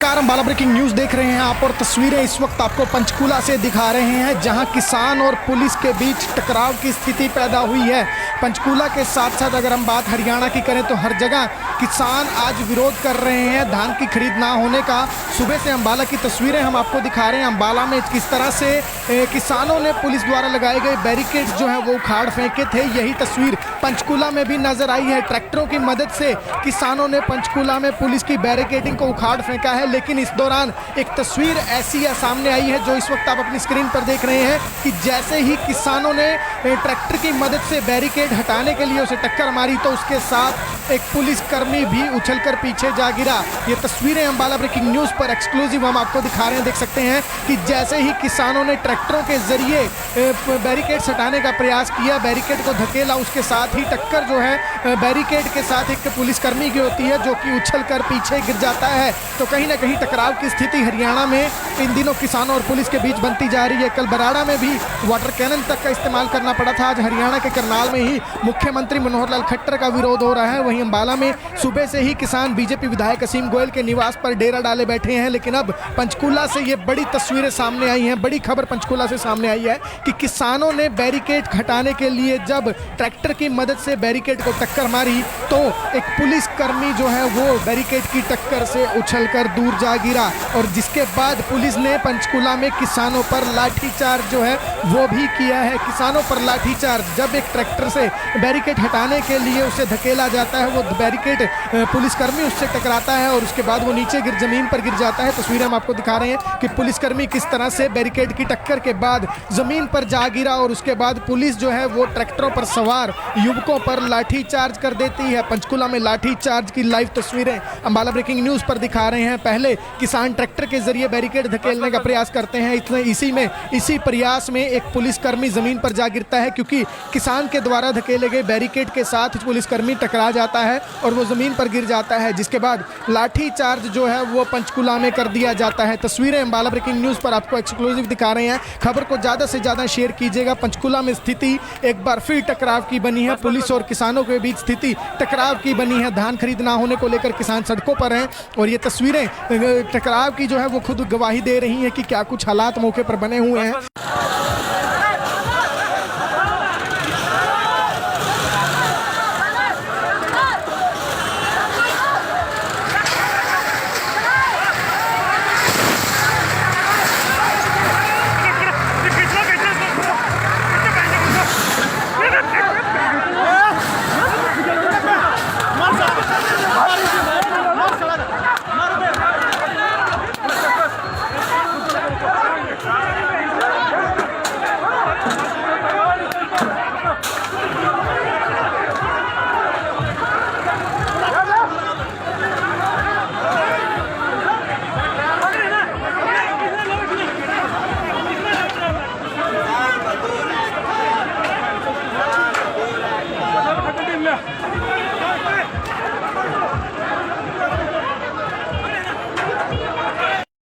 Ambala breaking news देख रहे हैं आप और तस्वीरें इस वक्त आपको पंचकूला से दिखा रहे हैं जहां किसान और पुलिस के बीच टकराव की स्थिति पैदा हुई है। पंचकूला के साथ साथ अगर हम बात हरियाणा की करें तो हर जगह किसान आज विरोध कर रहे हैं धान की खरीद ना होने का। सुबह से अंबाला की तस्वीरें हम आपको दिखा रहे हैं। अंबाला में किस तरह से किसानों ने पुलिस द्वारा लगाए गए बैरिकेड्स जो है वो उखाड़ फेंके थे, यही तस्वीर पंचकूला में भी नजर आई है। ट्रैक्टरों की मदद से किसानों ने पंचकूला में पुलिस की बैरिकेडिंग को उखाड़ फेंका है, लेकिन इस दौरान एक तस्वीर ऐसी सामने आई है जो इस वक्त आप अपनी स्क्रीन पर देख रहे हैं कि जैसे ही किसानों ने ट्रैक्टर की मदद से बैरिकेड हटाने के लिए उसे टक्कर मारी तो उसके साथ एक पुलिसकर्मी भी उछलकर पीछे जा गिरा। ये तस्वीरें अंबाला ब्रेकिंग न्यूज पर एक्सक्लूसिव हम आपको दिखा रहे हैं। देख सकते हैं कि जैसे ही किसानों ने ट्रैक्टरों के जरिए बैरिकेड हटाने का प्रयास किया, बैरिकेड को धकेला, उसके साथ ही टक्कर जो है बैरिकेड के साथ एक पुलिसकर्मी की होती है जो कि उछलकर पीछे गिर जाता है। तो कहीं ना कहीं टकराव की स्थिति हरियाणा में इन दिनों किसानों और पुलिस के बीच बनती जा रही है। कल बराड़ा में भी वाटर कैनन तक का इस्तेमाल करना पड़ा था। आज हरियाणा के करनाल में ही मुख्यमंत्री मनोहर लाल खट्टर का विरोध हो रहा है। वहीं अंबाला में सुबह से ही किसान बीजेपी विधायक असीम गोयल के निवास पर डेरा डाले बैठे हैं, लेकिन अब पंचकूला से ये बड़ी तस्वीरें सामने आई हैं। बड़ी खबर पंचकूला से सामने आई है कि किसानों ने बैरिकेड हटाने के लिए जब ट्रैक्टर की मदद से बैरिकेड को टक्कर मारी तो एक पुलिसकर्मी जो है वो बैरिकेड की टक्कर से उछलकर दूर जा गिरा और जिसके बाद पुलिस ने पंचकूला में किसानों पर लाठीचार्ज जो है वो भी किया है। किसानों पर लाठीचार्ज, जब एक ट्रैक्टर से बैरिकेड हटाने के लिए उसे धकेला जाता है, वो बैरिकेड पुलिसकर्मी उससे टकराता है और उसके बाद वो नीचे जमीन पर गिर जाता है। तस्वीरें हम आपको दिखा रहे हैं कि पुलिसकर्मी किस तरह से बैरिकेड की टक्कर के बाद जमीन पर जा गिरा और उसके बाद पुलिस जो है वो ट्रैक्टरों पर सवार युवकों पर लाठीचार्ज कर देती है। पंचकूला में लाठीचार्ज की लाइव तस्वीरें अंबाला ब्रेकिंग न्यूज पर दिखा रहे हैं। पहले किसान ट्रैक्टर के जरिए बैरिकेड धकेलने का प्रयास करते हैं, इसी प्रयास में एक पुलिसकर्मी जमीन पर जा गिरता है क्योंकि किसान के द्वारा धकेले गए बैरिकेड के साथ पुलिसकर्मी टकरा जाता है और वो जमीन पर गिर जाता है, जिसके बाद लाठीचार्ज जो है वो पंचकूला में कर दिया जाता है। तस्वीरें अंबाला ब्रेकिंग न्यूज पर आपको एक्सक्लूसिव दिखा रहे हैं। खबर को ज्यादा से ज्यादा शेयर कीजिएगा। पंचकूला में स्थिति एक बार फिर टकराव की बनी है। पुलिस और किसानों के बीच स्थिति टकराव की बनी है। धान खरीद ना होने को लेकर किसान सड़कों पर हैं और ये तस्वीरें टकराव की जो है वो खुद गवाही दे रही हैं कि क्या कुछ हालात मौके पर बने हुए हैं।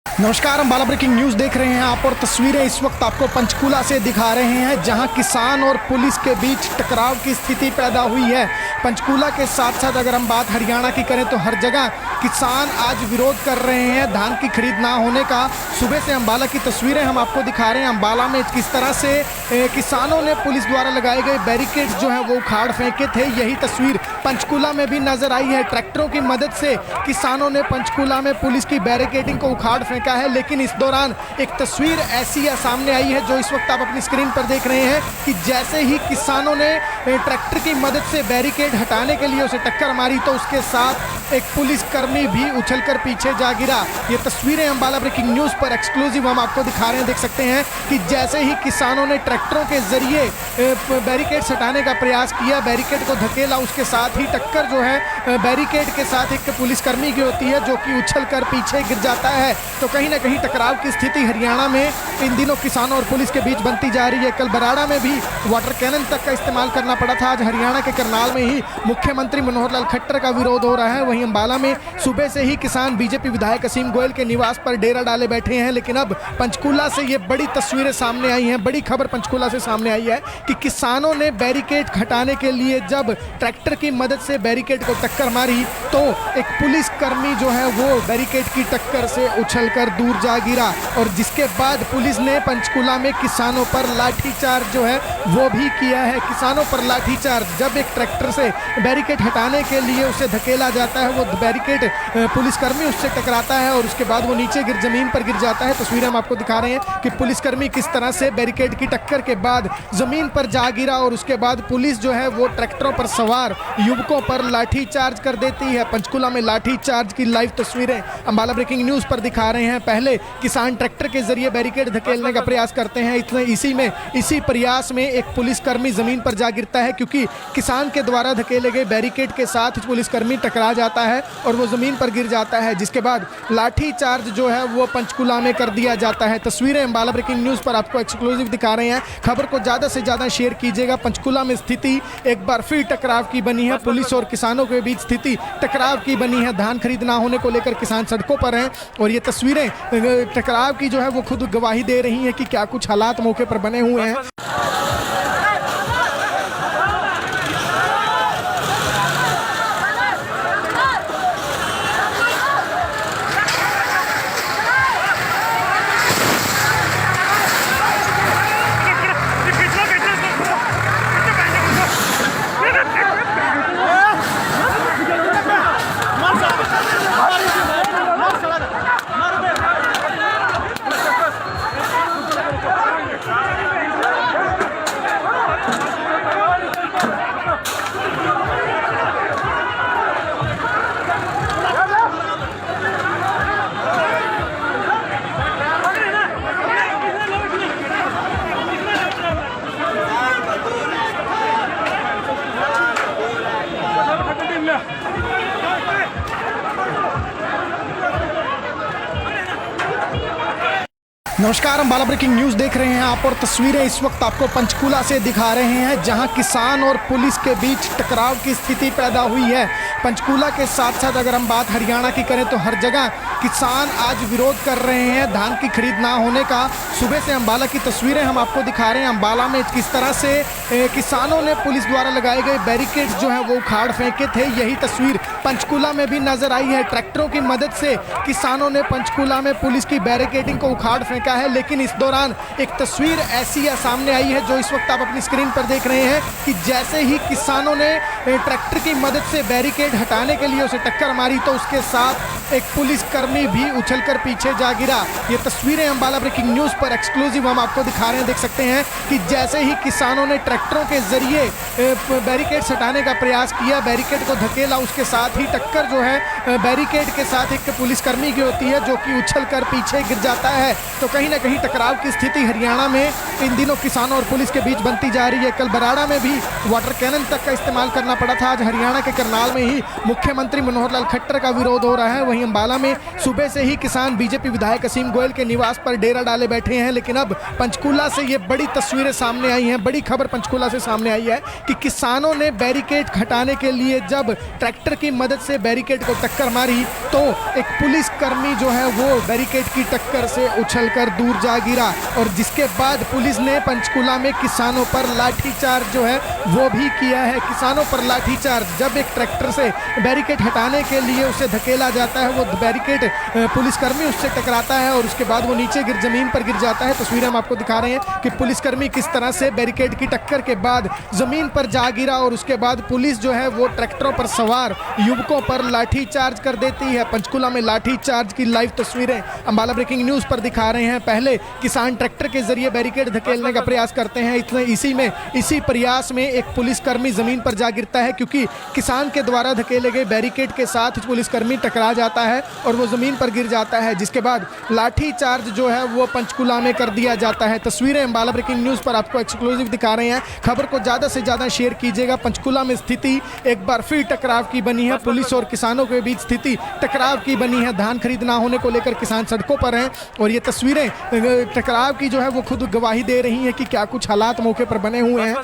नमस्कार, अंबाला ब्रेकिंग न्यूज देख रहे हैं आप और तस्वीरें इस वक्त आपको पंचकूला से दिखा रहे हैं जहां किसान और पुलिस के बीच टकराव की स्थिति पैदा हुई है। पंचकूला के साथ साथ अगर हम बात हरियाणा की करें तो हर जगह किसान आज विरोध कर रहे हैं धान की खरीद ना होने का। सुबह से अंबाला की तस्वीरें हम आपको दिखा रहे हैं। अंबाला में किस तरह से किसानों ने पुलिस द्वारा लगाए गए बैरिकेड्स जो है वो उखाड़ फेंके थे, यही तस्वीर पंचकूला में भी नजर आई है। ट्रैक्टरों की मदद से किसानों ने पंचकूला में पुलिस की बैरिकेडिंग को उखाड़ फेंका है, लेकिन इस दौरान एक तस्वीर ऐसी सामने आई है जो इस वक्त आप अपनी स्क्रीन पर देख रहे हैं कि जैसे ही किसानों ने ट्रैक्टर की मदद से बैरिकेड हटाने के लिए उसे टक्कर मारी तो उसके साथ एक पुलिसकर्मी भी उछलकर पीछे जा गिरा। ये तस्वीरें अंबाला ब्रेकिंग न्यूज पर एक्सक्लूसिव हम आपको दिखा रहे हैं। देख सकते हैं कि जैसे ही किसानों ने ट्रैक्टरों के जरिए बैरिकेड हटाने का प्रयास किया, बैरिकेड को धकेला, उसके साथ ही टक्कर जो है बैरिकेड के साथ एक पुलिसकर्मी की होती है जो कि उछलकर पीछे गिर जाता है। तो कहीं ना कहीं टकराव की स्थिति हरियाणा में इन दिनों किसानों और पुलिस के बीच बनती जा रही है। कल बराड़ा में भी वाटर कैनन तक का इस्तेमाल करना पड़ा था। आज हरियाणा के करनाल में ही मुख्यमंत्री मनोहर लाल खट्टर का विरोध हो रहा है। वहीं अंबाला में सुबह से ही किसान बीजेपी विधायक असीम गोयल के निवास पर डेरा डाले बैठे हैं, लेकिन अब पंचकूला से ये बड़ी तस्वीरें सामने आई हैं। बड़ी खबर पंचकूला पंचकूला से सामने आई है कि किसानों ने बैरिकेड हटाने के लिए जब ट्रैक्टर की मदद से बैरिकेड को टक्कर मारी तो एक पुलिसकर्मी जो है वो बैरिकेड की टक्कर से उछलकर दूर जा गिरा और जिसके बाद पुलिस ने पंचकूला में किसानों पर लाठीचार्ज जो है वो भी किया है। किसानों पर लाठीचार्ज, जब एक ट्रैक्टर से बैरिकेड हटाने के लिए उसे धकेला जाता है, वो बैरिकेड पुलिसकर्मी उससे टकराता है और उसके बाद वो नीचे जमीन पर गिर जाता है। तस्वीरें हम आपको दिखा रहे हैं कि पुलिसकर्मी किस तरह से बैरिकेड की टक्कर के बाद जमीन पर जा गिरा और उसके बाद पुलिस जो है वो ट्रैक्टरों पर सवार युवकों पर लाठीचार्ज कर देती है। पंचकूला में लाठीचार्ज की लाइव तस्वीरें अंबाला ब्रेकिंग न्यूज पर दिखा रहे हैं। पहले किसान ट्रैक्टर के जरिए बैरिकेड धकेलने का प्रयास करते हैं, इसी प्रयास में एक पुलिसकर्मी जमीन पर जा गिरता है क्योंकि किसान के द्वारा धकेले गए बैरिकेड के साथ पुलिसकर्मी टकरा जाता है और वो जमीन पर गिर जाता है, जिसके बाद लाठीचार्ज जो है वो पंचकूला में कर दिया जाता है। तस्वीरें अंबाला ब्रेकिंग न्यूज पर आपको एक्सक्लूसिव दिखा रहे हैं। खबर को ज्यादा से ज्यादा शेयर कीजिएगा। पंचकूला में स्थिति एक बार फिर टकराव की बनी है, पुलिस और किसानों के बीच स्थिति टकराव की बनी है। धान खरीद ना होने को लेकर किसान सड़कों पर हैं और ये तस्वीरें टकराव की जो है वो खुद गवाही दे रही हैं कि क्या कुछ हालात मौके पर बने हुए हैं। नमस्कार, हम अंबाला ब्रेकिंग न्यूज देख रहे हैं आप और तस्वीरें इस वक्त आपको पंचकूला से दिखा रहे हैं जहां किसान और पुलिस के बीच टकराव की स्थिति पैदा हुई है। पंचकूला के साथ साथ अगर हम बात हरियाणा की करें तो हर जगह किसान आज विरोध कर रहे हैं धान की खरीद ना होने का। सुबह से अंबाला की तस्वीरें हम आपको दिखा रहे हैं। अंबाला में किस तरह से किसानों ने पुलिस द्वारा लगाए गए बैरिकेड्स जो है वो उखाड़ फेंके थे, यही तस्वीर पंचकूला में भी नजर आई है। ट्रैक्टरों की मदद से किसानों ने पंचकूला में पुलिस की बैरिकेडिंग को उखाड़ फेंका है, लेकिन इस दौरान एक तस्वीर ऐसी सामने आई है जो इस वक्त आप अपनी स्क्रीन पर देख रहे हैं कि जैसे ही किसानों ने ट्रैक्टर की मदद से बैरिकेड हटाने के लिए उसे टक्कर मारी तो उसके साथ एक पुलिसकर्मी भी उछलकर पीछे जा गिरा। ये तस्वीरें अंबाला ब्रेकिंग न्यूज पर एक्सक्लूसिव हम आपको दिखा रहे हैं। देख सकते हैं कि जैसे ही किसानों ने ट्रैक्टरों के जरिए बैरिकेड हटाने का प्रयास किया, बैरिकेड को धकेला, उसके साथ ही टक्कर जो है बैरिकेड के साथ एक पुलिसकर्मी की होती है जो कि उछलकर पीछे गिर जाता है। तो कहीं ना कहीं टकराव की स्थिति हरियाणा में इन दिनों किसानों और पुलिस के बीच बनती जा रही है। कल बराड़ा में भी वाटर कैनन तक का इस्तेमाल करना पड़ा था। आज हरियाणा के करनाल में ही मुख्यमंत्री मनोहर लाल खट्टर का विरोध हो रहा है। वहीं अंबाला में सुबह से ही किसान बीजेपी विधायक असीम गोयल के निवास पर डेरा डाले बैठे हैं, लेकिन अब पंचकूला से ये बड़ी तस्वीरें सामने आई हैं। बड़ी खबर पंचकूला से सामने आई है कि किसानों ने बैरिकेड हटाने के लिए जब ट्रैक्टर की मदद से बैरिकेड को टक्कर मारी तो एक पुलिसकर्मी जो है वो बैरिकेड की टक्कर से उछलकर दूर जा गिरा और जिसके बाद पुलिस ने पंचकूला में किसानों पर लाठीचार्ज जो है वो भी किया है। किसानों पर लाठीचार्ज, जब एक ट्रैक्टर से बैरिकेड हटाने के लिए उसे धकेला जाता है, वो बैरिकेड पुलिसकर्मी उससे टकराता है और उसके बाद वो नीचे जमीन पर गिर जाता है। तस्वीरें हम आपको दिखा रहे हैं कि पुलिसकर्मी किस तरह से बैरिकेड की टक्कर के बाद जमीन पर जा गिरा और उसके बाद पुलिस जो है वो ट्रैक्टरों पर सवार युवकों पर लाठीचार्ज कर देती है। पंचकूला में लाठीचार्ज की लाइव तस्वीरें अंबाला ब्रेकिंग न्यूज पर दिखा रहे हैं। पहले किसान ट्रैक्टर के जरिए बैरिकेड धकेलने का प्रयास करते हैं, इसी प्रयास में एक पुलिसकर्मी जमीन पर जा गिरता है क्योंकि किसान के द्वारा धकेले गए बैरिकेड के साथ पुलिसकर्मी टकरा जाता है और वो जमीन पर गिर जाता है, जिसके बाद लाठीचार्ज जो है वो पंचकूला में कर दिया जाता है। तस्वीरें अंबाला ब्रेकिंग न्यूज पर आपको एक्सक्लूसिव दिखा रहे हैं। खबर को ज्यादा से ज्यादा शेयर कीजिएगा। पंचकूला में स्थिति एक बार फिर टकराव की बनी है, पुलिस और किसानों के बीच स्थिति टकराव की बनी है। धान खरीद ना होने को लेकर किसान सड़कों पर हैं और ये तस्वीरें टकराव की जो है वो खुद गवाही दे रही हैं कि क्या कुछ हालात मौके पर बने हुए हैं।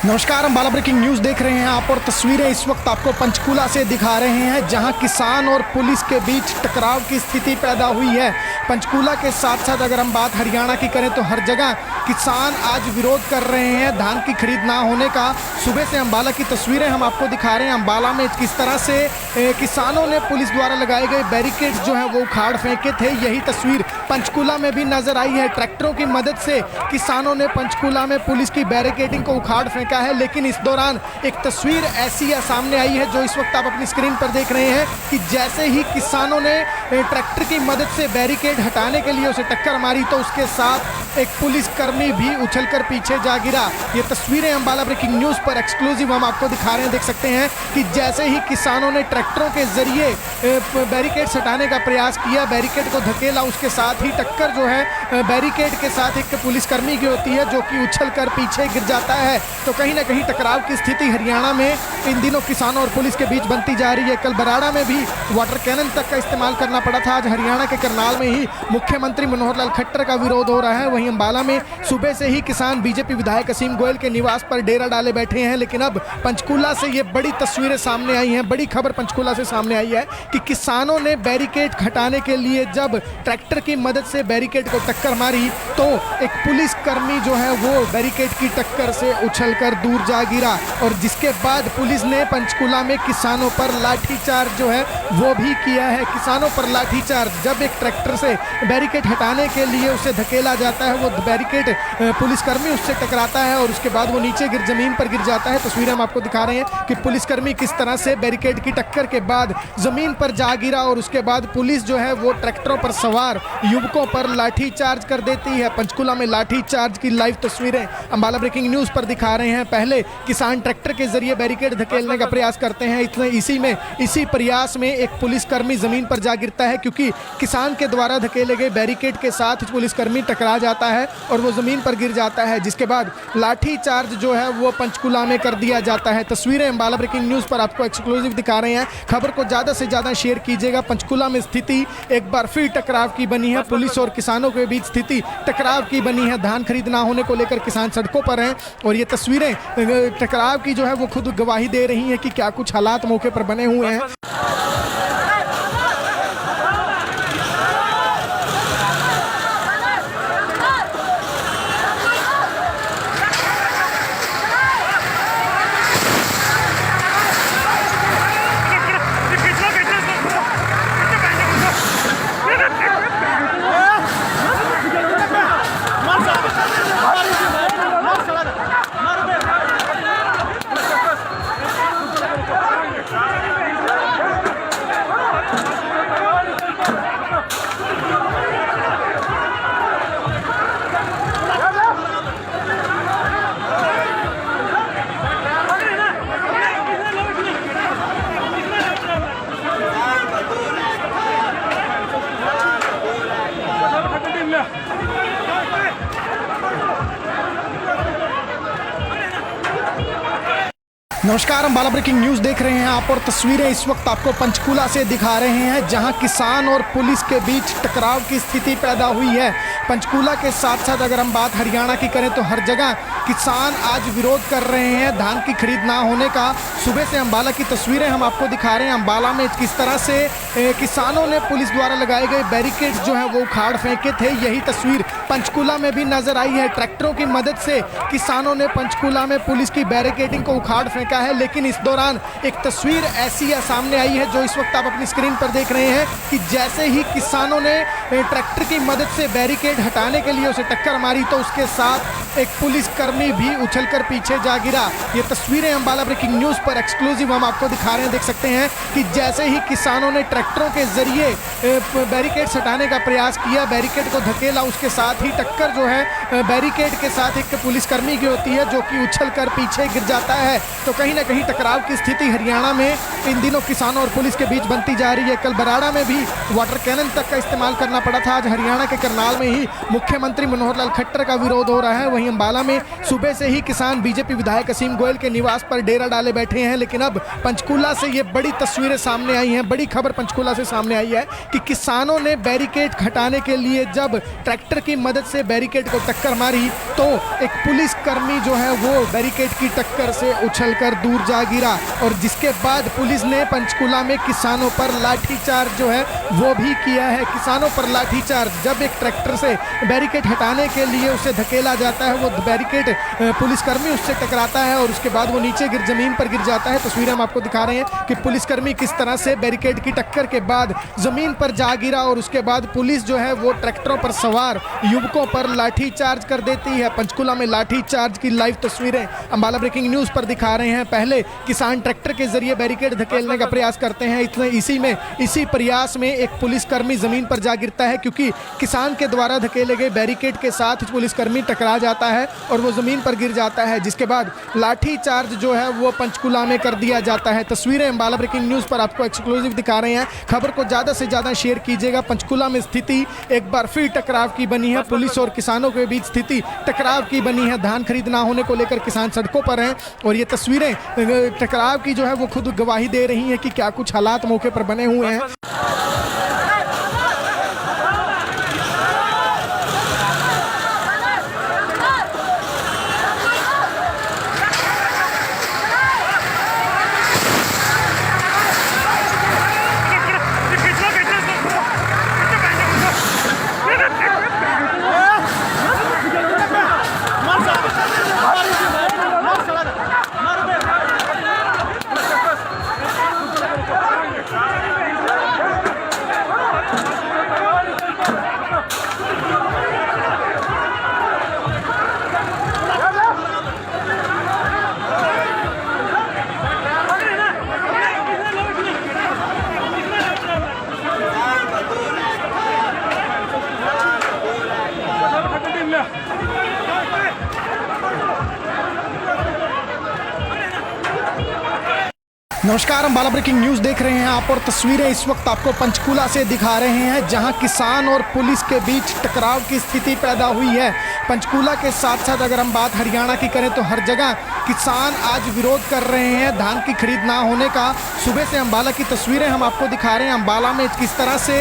नमस्कार, हम बाला ब्रेकिंग न्यूज़ देख रहे हैं आप और तस्वीरें इस वक्त आपको पंचकूला से दिखा रहे हैं, जहां किसान और पुलिस के बीच टकराव की स्थिति पैदा हुई है। पंचकूला के साथ साथ अगर हम बात हरियाणा की करें तो हर जगह किसान आज विरोध कर रहे हैं धान की खरीद ना होने का। सुबह से अम्बाला की तस्वीरें हम आपको दिखा रहे हैं। अम्बाला में किस तरह से किसानों ने पुलिस द्वारा लगाए गए बैरिकेड्स जो हैं वो उखाड़ फेंके थे, यही तस्वीर पंचकूला में भी नजर आई है। ट्रैक्टरों की मदद से किसानों ने पंचकूला में पुलिस की बैरिकेडिंग को उखाड़ फेंका है। लेकिन इस दौरान एक तस्वीर ऐसी सामने आई है जो इस वक्त आप अपनी स्क्रीन पर देख रहे हैं कि जैसे ही किसानों ने ट्रैक्टर की मदद से बैरिकेड हटाने के लिए उसे टक्कर मारी तो उसके साथ एक पुलिसकर्मी भी उछलकर पीछे जा गिरा। ये तस्वीरें अम्बाला ब्रेकिंग न्यूज़ पर एक्सक्लूसिव हम आपको दिखा रहे हैं। देख सकते हैं कि जैसे ही किसानों ने ट्रैक्टरों के जरिए बैरिकेड हटाने का प्रयास किया, बैरिकेड को धकेला, उसके साथ ही टक्कर जो है बैरिकेड के साथ एक पुलिसकर्मी की होती है जो कि उछलकर पीछे गिर जाता है। तो कहीं ना कहीं टकराव की स्थिति हरियाणा में इन दिनों किसानों और पुलिस के बीच बनती जा रही है। कल बराड़ा में भी वाटर कैनन तक का इस्तेमाल करना पड़ा था। आज हरियाणा के करनाल में ही मुख्यमंत्री मनोहर लाल खट्टर का विरोध हो रहा है। वहीं अम्बाला में सुबह से ही किसान बीजेपी विधायक असीम गोयल के निवास पर डेरा डाले बैठे हैं। लेकिन अब पंचकूला से ये बड़ी तस्वीरें सामने आई हैं, बड़ी खबर पंचकूला से सामने आई है कि किसानों ने बैरिकेड हटाने के लिए जब ट्रैक्टर की मदद से बैरिकेड को टक्कर मारी तो एक पुलिसकर्मी जो है वो बैरिकेड की टक्कर से उछलकर दूर जा गिरा। और जिसके बाद पुलिस ने पंचकूला में किसानों पर लाठीचार्ज जो है वो भी किया है। किसानों पर लाठीचार्ज, जब एक ट्रैक्टर से बैरिकेड हटाने के लिए उसे धकेला जाता है, वो बैरिकेड पुलिसकर्मी उससे टकराता है और उसके बाद वो नीचे जमीन पर गिर जाता है। तस्वीरें हम आपको दिखा रहे हैं कि पुलिसकर्मी किस तरह से बैरिकेड की टक्कर के बाद जमीन पर जा गिरा और उसके बाद पुलिस जो है वो ट्रैक्टरों पर सवार युवकों पर लाठीचार्ज कर देती है। पंचकूला में लाठीचार्ज की लाइव तस्वीरें अम्बाला ब्रेकिंग न्यूज़ पर दिखा रहे हैं। पहले किसान ट्रैक्टर के जरिए बैरिकेड धकेलने का प्रयास करते हैं, इसी प्रयास में एक पुलिसकर्मी जमीन पर जा गिरता है क्योंकि किसान के द्वारा धकेले गए बैरिकेड के साथ पुलिसकर्मी टकरा जाता है और वो जमीन पर गिर जाता है। जिसके बाद लाठीचार्ज जो है वो पंचकूला में कर दिया जाता है। तस्वीरें अम्बाला ब्रेकिंग न्यूज़ पर आपको एक्सक्लूसिव दिखा रहे हैं। खबर को ज़्यादा से ज़्यादा शेयर कीजिएगा। पंचकूला में स्थिति एक बार फिर टकराव की बनी है। पुलिस और किसानों के बीच स्थिति टकराव की बनी है। धान खरीद ना होने को लेकर किसान सड़कों पर हैं और ये तस्वीरें टकराव की जो है वो खुद गवाही दे रही हैं कि क्या कुछ हालात मौके पर बने हुए हैं। नमस्कार, हम बाला ब्रेकिंग न्यूज़ देख रहे हैं आप और तस्वीरें इस वक्त आपको पंचकूला से दिखा रहे हैं, जहां किसान और पुलिस के बीच टकराव की स्थिति पैदा हुई है। पंचकूला के साथ साथ अगर हम बात हरियाणा की करें तो हर जगह किसान आज विरोध कर रहे हैं धान की खरीद ना होने का। सुबह से अम्बाला की तस्वीरें हम आपको दिखा रहे हैं। अम्बाला में किस तरह से किसानों ने पुलिस द्वारा लगाए गए बैरिकेड्स जो हैं वो उखाड़ फेंके थे, यही तस्वीर पंचकूला में भी नजर आई है। ट्रैक्टरों की मदद से किसानों ने पंचकूला में पुलिस की बैरिकेडिंग को उखाड़ फेंका है। लेकिन इस दौरान एक तस्वीर ऐसी सामने आई है जो इस वक्त आप अपनी स्क्रीन पर देख रहे हैं कि जैसे ही किसानों ने ट्रैक्टर की मदद से बैरिकेड हटाने के लिए उसे टक्कर मारी तो उसके साथ एक पुलिसकर्मी भी उछलकर पीछे जा गिरा। ये तस्वीरें अम्बाला ब्रेकिंग न्यूज़ पर एक्सक्लूसिव हम आपको दिखा रहे हैं। देख सकते हैं कि जैसे ही किसानों ने ट्रैक्टरों के जरिए बैरिकेड हटाने का प्रयास किया, बैरिकेड को धकेला, उसके साथ ही टक्कर जो है बैरिकेड के साथ एक पुलिसकर्मी की होती है जो कि उछलकर पीछे गिर जाता है। तो कहीं कहीं ना कहीं टकराव की स्थिति हरियाणा में इन दिनों किसानों और पुलिस के बीच बनती जा रही है। कल बराड़ा में भी वाटर कैनन तक का इस्तेमाल करना पड़ा था। आज हरियाणा के करनाल में ही मुख्यमंत्री मनोहर लाल खट्टर का विरोध हो रहा है। वहीं अंबाला में सुबह से ही किसान बीजेपी विधायक असीम गोयल के निवास पर डेरा डाले बैठे हैं। लेकिन अब पंचकूला से ये बड़ी तस्वीरें सामने आई हैं। बड़ी खबर पंचकूला से सामने आई है कि किसानों ने बैरिकेड हटाने के लिए जब ट्रैक्टर की मदद से बैरिकेड को टक्कर मारी तो एक पुलिसकर्मी जो है वो बैरिकेड की टक्कर से उछलकर दूर जा गिरा और जिसके बाद पुलिस ने पंचकूला में किसानों पर लाठीचार्ज जो है वो भी किया है। किसानों पर लाठीचार्ज, जब एक ट्रैक्टर से बैरिकेड हटाने के लिए उसे धकेला जाता है, वो बैरिकेड पुलिसकर्मी उससे टकराता है और उसके बाद वो नीचे जमीन पर गिर जाता है। तस्वीरें हम आपको दिखा रहे हैं कि पुलिसकर्मी किस तरह से बैरिकेड की टक्कर के बाद जमीन पर जा गिरा और उसके बाद पुलिस जो है वो ट्रैक्टरों पर सवार युवकों पर लाठीचार्ज कर देती है। पंचकूला में लाठीचार्ज की लाइव तस्वीरें अंबाला ब्रेकिंग न्यूज पर दिखा रहे हैं। पहले किसान ट्रैक्टर के जरिए बैरिकेड धकेलने का प्रयास करते हैं। इसी प्रयास में एक पुलिसकर्मी जमीन पर जा गिरता है क्योंकि किसान के द्वारा धकेले गए बैरिकेड के साथ पुलिसकर्मी टकरा जाता है और वो जमीन पर गिर जाता है, जिसके बाद लाठीचार्ज जो है वो पंचकूला में कर दिया जाता है। तस्वीरें अंबाला ब्रेकिंग न्यूज पर आपको एक्सक्लूसिव दिखा रहे हैं। खबर को ज्यादा से ज्यादा शेयर कीजिएगा। पंचकूला में स्थिति एक बार फिर टकराव की बनी है। पुलिस और किसानों के बीच स्थिति टकराव की बनी है। धान खरीद ना होने को लेकर किसान सड़कों पर हैं और ये तस्वीरें टकराव की जो है वो खुद गवाही दे रही हैं कि क्या कुछ हालात मौके पर बने हुए हैं। नमस्कार, हम अंबाला ब्रेकिंग न्यूज देख रहे हैं आप और तस्वीरें इस वक्त आपको पंचकूला से दिखा रहे हैं जहां किसान और पुलिस के बीच टकराव की स्थिति पैदा हुई है। पंचकूला के साथ साथ अगर हम बात हरियाणा की करें तो हर जगह किसान आज विरोध कर रहे हैं धान की खरीद ना होने का। सुबह से अंबाला की तस्वीरें हम आपको दिखा रहे हैं। अंबाला में किस तरह से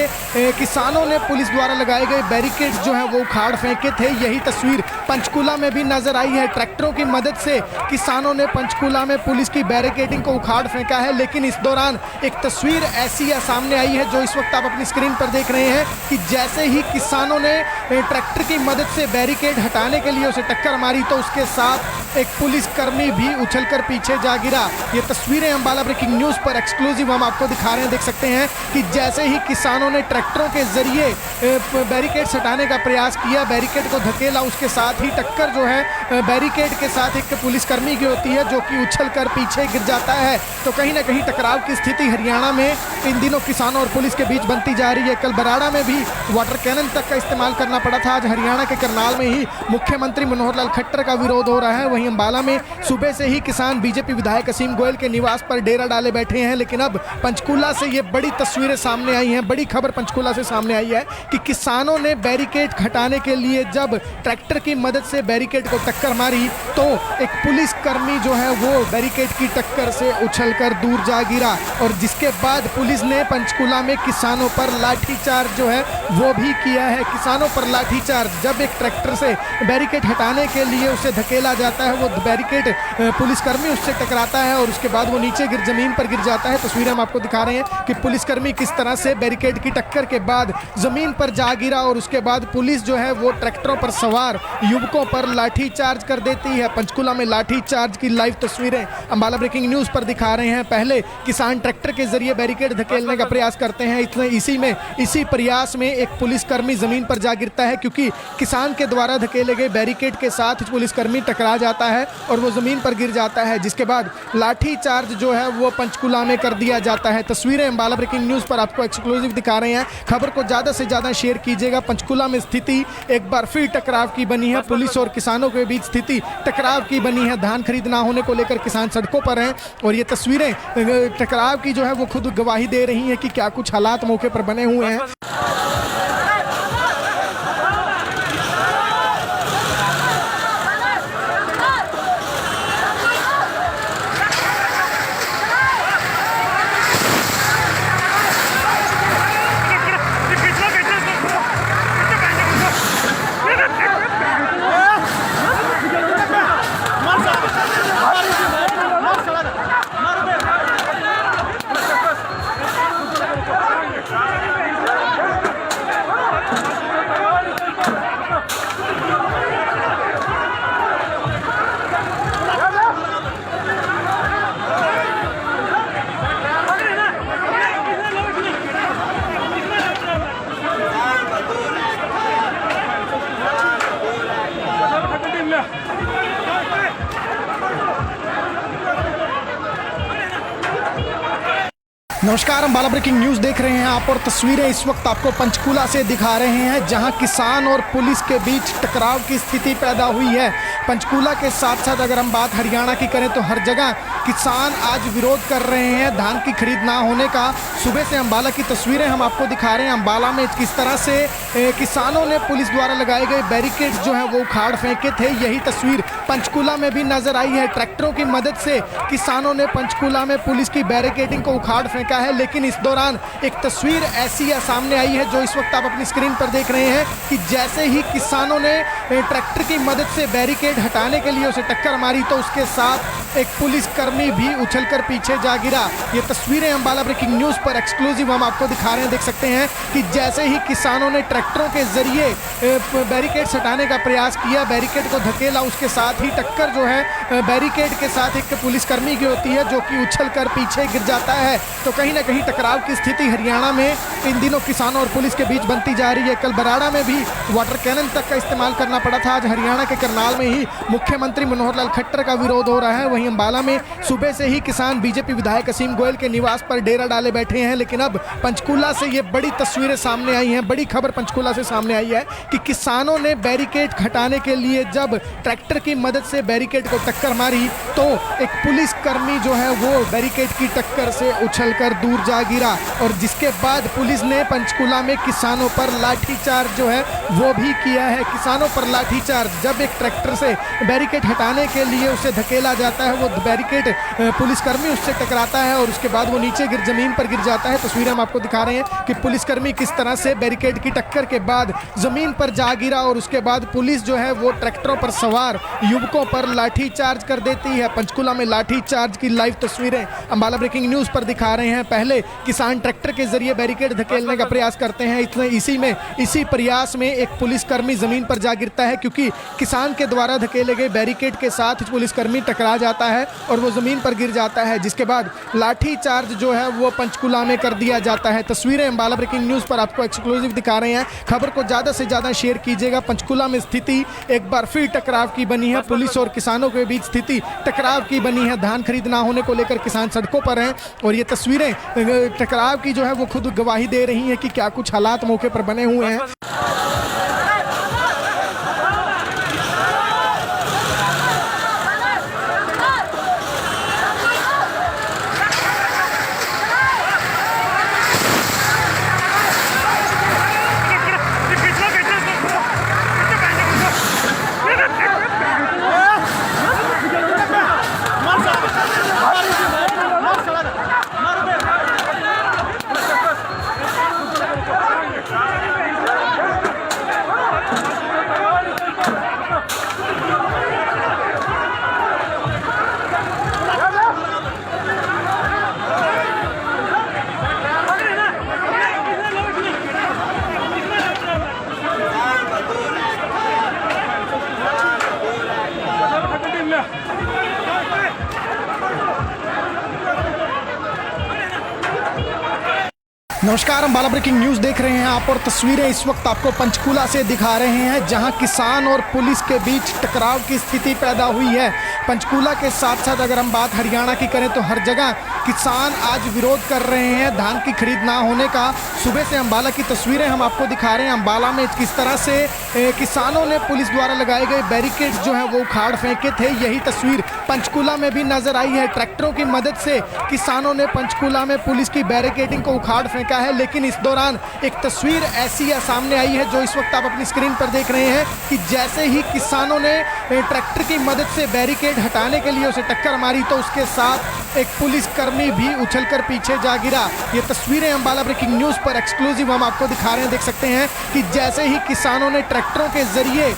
किसानों ने पुलिस द्वारा लगाए गए बैरिकेड्स जो है वो उखाड़ फेंके थे, यही तस्वीर पंचकूला में भी नजर आई है। ट्रैक्टरों की मदद से किसानों ने पंचकूला में पुलिस की बैरिकेडिंग को उखाड़ फेंका है। लेकिन इस दौरान एक तस्वीर ऐसी सामने आई है जो इस वक्त आप अपनी स्क्रीन पर देख रहे हैं कि जैसे ही किसानों ने ट्रैक्टर की मदद से बैरिकेड हटाने के लिए उसे टक्कर मारी तो उसके साथ एक पुलिसकर्मी भी उछलकर पीछे जा गिरा। ये तस्वीरें अंबाला ब्रेकिंग न्यूज पर एक्सक्लूसिव हम आपको दिखा रहे हैं। देख सकते हैं कि जैसे ही किसानों ने ट्रैक्टरों के जरिए बैरिकेड हटाने का प्रयास किया, बैरिकेड को धकेला, उसके साथ ही टक्कर जो है बैरिकेड के साथ एक पुलिसकर्मी की होती है जो कि उछलकर पीछे गिर जाता है। तो कहीं ना कहीं टकराव की स्थिति हरियाणा में इन दिनों किसानों और पुलिस के बीच बनती जा रही है। कल बराड़ा में भी वाटर कैनन तक का इस्तेमाल करना पड़ा था। आज हरियाणा के करनाल में ही मुख्यमंत्री मनोहर लाल खट्टर का विरोध हो रहा है। वहीं अंबाला में सुबह से ही किसान बीजेपी विधायक असीम गोयल के निवास पर डेरा डाले बैठे हैं। लेकिन अब पंचकूला से ये बड़ी तस्वीरें सामने आई हैं। बड़ी खबर पंचकूला से सामने आई है कि किसानों ने बैरिकेड हटाने के लिए जब ट्रैक्टर की मदद से बैरिकेड को टक्कर मारी तो एक पुलिसकर्मी जो है वो बैरिकेड की टक्कर से उछलकर दूर जा गिरा और जिसके बाद पुलिस ने पंचकूला में किसानों पर लाठीचार्ज जो है वो भी किया है। किसानों पर लाठीचार्ज, जब एक ट्रैक्टर से बैरिकेड हटाने के लिए उसे धकेला जाता है, वो बैरिकेड पुलिसकर्मी उससे टकराता है और उसके बाद वो नीचे जमीन पर गिर जाता है। तस्वीरें हम आपको दिखा रहे हैं कि पुलिसकर्मी किस तरह से बैरिकेड की टक्कर के बाद जमीन पर जा गिरा और उसके बाद पुलिस जो है वो ट्रैक्टरों पर सवार युवकों पर लाठीचार्ज कर देती है। पंचकूला में लाठीचार्ज की लाइव तस्वीरें अंबाला ब्रेकिंग न्यूज पर दिखा रहे हैं। पहले किसान ट्रैक्टर के जरिए बैरिकेड धकेलने का प्रयास करते हैं। इसी प्रयास में एक पुलिसकर्मी जमीन पर जा गिरता गिरता है क्योंकि किसान के द्वारा धकेले गए बैरिकेड के साथ पुलिसकर्मी टकरा जाता है और वो ज़मीन पर गिर जाता है, जिसके बाद लाठी चार्ज जो है वो पंचकुला में कर दिया जाता है। तस्वीरें अम्बाला ब्रेकिंग न्यूज़ पर आपको एक्सक्लूसिव दिखा रहे हैं। खबर को ज़्यादा से ज़्यादा शेयर कीजिएगा। पंचकुला में स्थिति एक बार फिर टकराव की बनी है। पुलिस और किसानों के बीच स्थिति टकराव की बनी है। धान खरीद ना होने को लेकर किसान सड़कों पर हैं और ये तस्वीरें टकराव की जो है वो खुद गवाही दे रही हैं कि क्या कुछ हालात मौके पर बने हुए हैं। नमस्कार, हम अम्बाला ब्रेकिंग न्यूज़ देख रहे हैं आप और तस्वीरें इस वक्त आपको पंचकुला से दिखा रहे हैं, जहां किसान और पुलिस के बीच टकराव की स्थिति पैदा हुई है। पंचकुला के साथ साथ अगर हम बात हरियाणा की करें तो हर जगह किसान आज विरोध कर रहे हैं धान की खरीद ना होने का। सुबह से अम्बाला की तस्वीरें हम आपको दिखा रहे हैं। अम्बाला में किस तरह से किसानों ने पुलिस द्वारा लगाए गए बैरिकेड्स जो हैं वो उखाड़ फेंके थे, यही तस्वीर पंचकुला में भी नजर आई है। ट्रैक्टरों की मदद से किसानों ने पंचकुला में पुलिस की बैरिकेडिंग को उखाड़ फेंका है, लेकिन इस दौरान एक तस्वीर ऐसी सामने आई है जो इस वक्त आप अपनी स्क्रीन पर देख रहे हैं कि जैसे ही किसानों ने ट्रैक्टर की मदद से बैरिकेड हटाने के लिए उसे टक्कर मारी तो उसके साथ एक पुलिसकर्मी भी उछलकर पीछे जा गिरा। ये तस्वीरें अम्बाला ब्रेकिंग न्यूज़ पर एक्सक्लूसिव हम आपको दिखा रहे हैं। देख सकते हैं कि जैसे ही किसानों ने ट्रैक्टरों के जरिए बैरिकेड हटाने का प्रयास किया, बैरिकेड को धकेला, उसके साथ ही टक्कर जो है बैरिकेड के साथ एक पुलिसकर्मी की होती है जो कि उछलकर पीछे गिर जाता है। तो कहीं ना कहीं टकराव की स्थिति हरियाणा में इन दिनों किसानों और पुलिस के बीच बनती जा रही है। कल बराड़ा में भी वाटर कैनन तक का इस्तेमाल करना पड़ा था। आज हरियाणा के करनाल में ही मुख्यमंत्री मनोहर लाल खट्टर का विरोध हो रहा है। वहीं अम्बाला में सुबह से ही किसान बीजेपी विधायक असीम गोयल के निवास पर डेरा डाले बैठे हैं, लेकिन अब पंचकुला से ये बड़ी तस्वीरें सामने आई हैं। बड़ी खबर पंचकुला से सामने आई है कि किसानों ने बैरिकेड हटाने के लिए जब ट्रैक्टर की मदद से बैरिकेड को टक्कर मारी तो एक पुलिसकर्मी जो है वो बैरिकेड की टक्कर से उछलकर दूर जा गिरा और जिसके बाद पुलिस ने पंचकुला में किसानों पर लाठीचार्ज जो है वो भी किया है। किसानों पर लाठीचार्ज, जब एक ट्रैक्टर से बैरिकेड हटाने के लिए उसे धकेला जाता है, वो बैरिकेड पुलिसकर्मी उससे टकराता है और उसके बाद वो नीचे जमीन पर गिर जाता है। तस्वीरें हम आपको दिखा रहे हैं कि पुलिसकर्मी किस तरह से बैरिकेड की टक्कर के बाद जमीन पर जा गिरा और उसके बाद पुलिस जो है वो ट्रैक्टरों पर सवार युवकों पर लाठीचार्ज कर देती है। पंचकुला में लाठीचार्ज की लाइव तस्वीरें अम्बाला ब्रेकिंग न्यूज़ पर दिखा रहे हैं। पहले किसान ट्रैक्टर के जरिए बैरिकेड धकेलने का प्रयास करते हैं, इसी प्रयास में एक पुलिसकर्मी जमीन पर जा गिरता है क्योंकि किसान के द्वारा धकेले गए बैरिकेड के साथ पुलिसकर्मी टकरा जाता है और वो जमीन पर गिर जाता है, जिसके बाद लाठीचार्ज जो है वो पंचकुला में कर दिया जाता है। तस्वीरें अम्बाला ब्रेकिंग न्यूज़ पर आपको एक्सक्लूसिव दिखा रहे हैं। खबर को ज़्यादा से ज़्यादा शेयर कीजिएगा। पंचकुला में स्थिति एक बार फिर टकराव की बनी है। पुलिस और किसानों के बीच स्थिति टकराव की बनी है। धान खरीद ना होने को लेकर किसान सड़कों पर हैं और ये तस्वीरें टकराव की जो है वो खुद गवाही दे रही हैं कि क्या कुछ हालात मौके पर बने हुए हैं। नमस्कार, हम बाला ब्रेकिंग न्यूज़ देख रहे हैं आप और तस्वीरें इस वक्त आपको पंचकूला से दिखा रहे हैं, जहां किसान और पुलिस के बीच टकराव की स्थिति पैदा हुई है। पंचकूला के साथ साथ अगर हम बात हरियाणा की करें तो हर जगह किसान आज विरोध कर रहे हैं धान की खरीद ना होने का। सुबह से अम्बाला की तस्वीरें हम आपको दिखा रहे हैं। अम्बाला में किस तरह से किसानों ने पुलिस द्वारा लगाए गए बैरिकेड्स जो हैं वो उखाड़ फेंके थे, यही तस्वीर पंचकूला में भी नजर आई है। ट्रैक्टरों की मदद से किसानों ने पंचकूला में पुलिस की बैरिकेडिंग को उखाड़ फेंका है। लेकिन इस दौरान एक तस्वीर ऐसी सामने आई है जो इस वक्त आप अपनी स्क्रीन पर देख रहे हैं कि जैसे ही किसानों ने ट्रैक्टर की मदद से बैरिकेड हटाने के लिए उसे टक्कर मारी तो उसके साथ एक पुलिसकर्मी भी उछलकर पीछे जा गिरा। ये तस्वीरें अम्बाला ब्रेकिंग न्यूज़ पर एक्सक्लूसिव हम आपको दिखा रहे हैं। देख सकते हैं कि जैसे ही किसानों ने ट्रैक्टरों के जरिए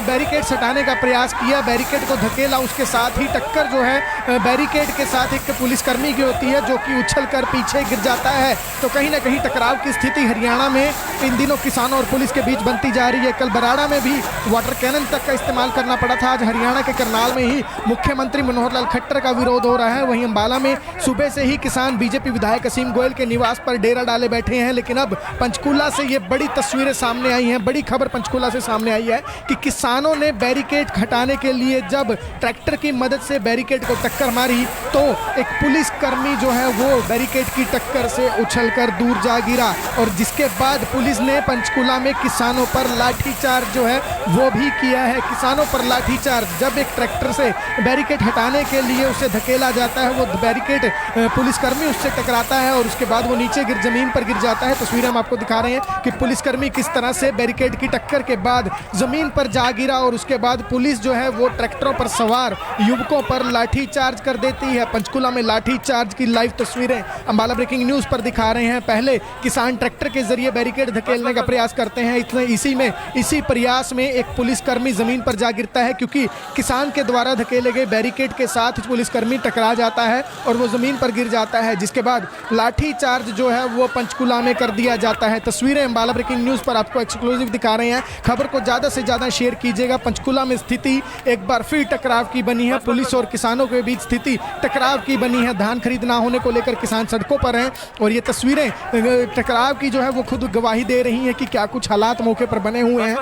बैरिकेड हटाने का प्रयास किया, बैरिकेड को धकेला, उसके साथ ही टक्कर जो है बैरिकेड के साथ एक पुलिसकर्मी की होती है जो कि उछलकर पीछे गिर जाता है। तो कहीं ना कहीं टकराव की स्थिति हरियाणा में इन दिनों किसानों और पुलिस के बीच बनती जा रही है। कल बराड़ा में भी वाटर कैनन तक का इस्तेमाल करना पड़ा था। आज हरियाणा के करनाल में ही मुख्यमंत्री मनोहर लाल खट्टर का विरोध हो रहा है। वहीं अम्बाला में सुबह से ही किसान बीजेपी विधायक असीम गोयल के निवास पर डेरा डाले बैठे हैं। लेकिन अब पंचकूला से ये बड़ी तस्वीरें सामने आई हैं, बड़ी खबर पंचकूला से सामने आई है कि किसानों ने बैरिकेड हटाने के लिए जब ट्रैक्टर की मदद से बैरिकेड को टक्कर मारी तो एक पुलिसकर्मी जो है वो बैरिकेड की टक्कर से उछलकर दूर जा गिरा। और जिसके बाद पुलिस ने पंचकूला में किसानों पर लाठीचार्ज जो है वो भी किया है। किसानों पर लाठीचार्ज, जब एक ट्रैक्टर से बैरिकेड हटाने के लिए उसे धकेला जाता है, वो बैरिकेड पुलिसकर्मी उससे टकराता है और उसके बाद वो नीचे जमीन पर गिर जाता है। तस्वीरें हम आपको दिखा रहे हैं कि पुलिसकर्मी किस तरह से बैरिकेड की टक्कर के बाद जमीन पर जा गिरा और उसके बाद पुलिस जो है वो ट्रैक्टरों पर सवार युवकों पर लाठीचार्ज कर देती है। पंचकूला में लाठीचार्ज की लाइव तस्वीरें अम्बाला ब्रेकिंग न्यूज़ पर दिखा रहे हैं। पहले किसान ट्रैक्टर के जरिए बैरिकेड धकेलने का प्रयास करते हैं, इसी प्रयास में एक पुलिसकर्मी जमीन पर जा गिरता है क्योंकि किसान के द्वारा धकेले गए बैरिकेड के साथ पुलिसकर्मी टकरा जाता है और वो जमीन पर गिर जाता है। जिसके बाद लाठीचार्ज जो है वो पंचकूला में कर दिया जाता है। तस्वीरें अम्बाला ब्रेकिंग न्यूज़ पर आपको एक्सक्लूसिव दिखा रहे हैं। खबर को ज़्यादा से ज़्यादा शेयर कीजिएगा। पंचकूला में स्थिति एक बार फिर टकराव की बनी है। पुलिस और किसानों के बीच स्थिति टकराव की बनी है। धान खरीद ना होने को लेकर किसान सड़कों पर हैं और ये तस्वीरें टकराव की जो है वो खुद गवाही दे रही हैं कि क्या कुछ हालात मौके पर बने हुए हैं।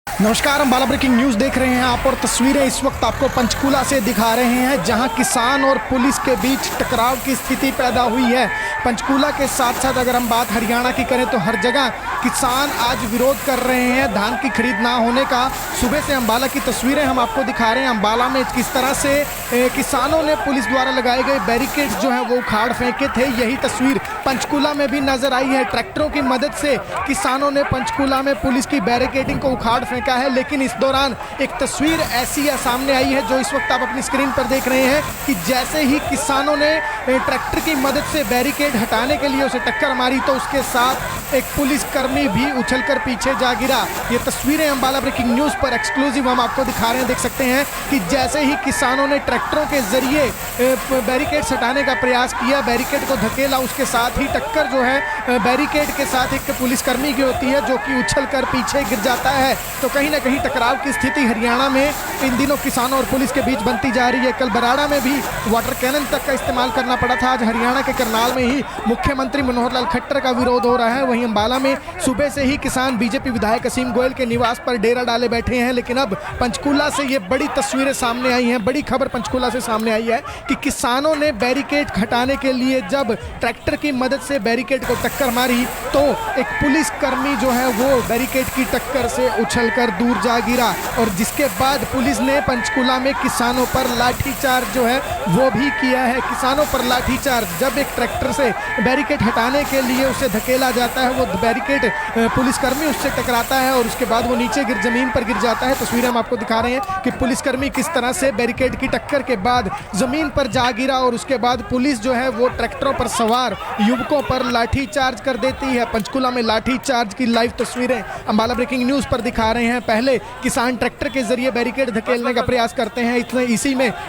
नमस्कार, हम बाला ब्रेकिंग न्यूज़ देख रहे हैं आप और तस्वीरें इस वक्त आपको पंचकूला से दिखा रहे हैं, जहां किसान और पुलिस के बीच टकराव की स्थिति पैदा हुई है। पंचकूला के साथ साथ अगर हम बात हरियाणा की करें तो हर जगह किसान आज विरोध कर रहे हैं धान की खरीद ना होने का। सुबह से अम्बाला की तस्वीरें हम आपको दिखा रहे हैं। अम्बाला में किस तरह से किसानों ने पुलिस द्वारा लगाए गए बैरिकेड्स जो हैं वो उखाड़ फेंके थे, यही तस्वीर पंचकूला में भी नजर आई है। ट्रैक्टरों की मदद से किसानों ने पंचकूला में पुलिस की बैरिकेडिंग को उखाड़ फेंका है। लेकिन इस दौरान एक तस्वीर ऐसी सामने आई है जो इस वक्त आप अपनी स्क्रीन पर देख रहे हैं कि जैसे ही किसानों ने ट्रैक्टर की मदद से बैरिकेड हटाने के लिए उसे टक्कर मारी तो उसके साथ एक पुलिसकर्मी भी उछलकर पीछे जा गिरा। ये तस्वीरें अम्बाला ब्रेकिंग न्यूज़ पर एक्सक्लूसिव हम आपको दिखा रहे हैं। देख सकते हैं कि जैसे ही किसानों ने ट्रैक्टरों के जरिए बैरिकेड हटाने का प्रयास किया, बैरिकेड को धकेला, उसके साथ ही टक्कर जो है बैरिकेड के साथ एक पुलिसकर्मी की होती है जो कि उछलकर पीछे गिर जाता है। तो कहीं कहीं ना कहीं टकराव की स्थिति हरियाणा में इन दिनों किसानों और पुलिस के बीच बनती जा रही है। कल बराड़ा में भी वाटर कैनन तक का इस्तेमाल करना पड़ा था। आज हरियाणा के करनाल में ही मुख्यमंत्री मनोहर लाल खट्टर का विरोध हो रहा है। वहीं अंबाला में सुबह से ही किसान बीजेपी विधायक असीम गोयल के निवास पर डेरा डाले बैठे हैं। लेकिन अब पंचकूला से ये बड़ी तस्वीरें सामने आई हैं। बड़ी खबर पंचकूला से सामने आई है कि किसानों ने बैरिकेड हटाने के लिए जब ट्रैक्टर की मदद से बैरिकेड को टक्कर मारी तो एक पुलिसकर्मी जो है वो बैरिकेड की टक्कर से उछलकर दूर जा गिरा और जिसके बाद पुलिस ने पंचकूला में किसानों पर लाठीचार्ज जो है वो भी किया है। किसानों पर लाठीचार्ज, जब एक ट्रैक्टर से बैरिकेड हटाने के लिए उसे धकेला जाता है, वो बैरिकेड पुलिसकर्मी उससे टकराता है और उसके बाद वो नीचे जमीन पर गिर जाता है। तस्वीरें हम आपको दिखा रहे हैं कि पुलिसकर्मी किस तरह से बैरिकेड की टक्कर के बाद जमीन पर जा गिरा और उसके बाद पुलिस जो है वो ट्रैक्टरों पर सवार युवकों पर लाठीचार्ज कर देती है। पंचकूला में लाठीचार्ज की लाइव तस्वीरें अंबाला ब्रेकिंग न्यूज पर दिखा रहे हैं। पहले किसान ट्रैक्टर के जरिए बैरिकेड धकेलने का प्रयास करते हैं।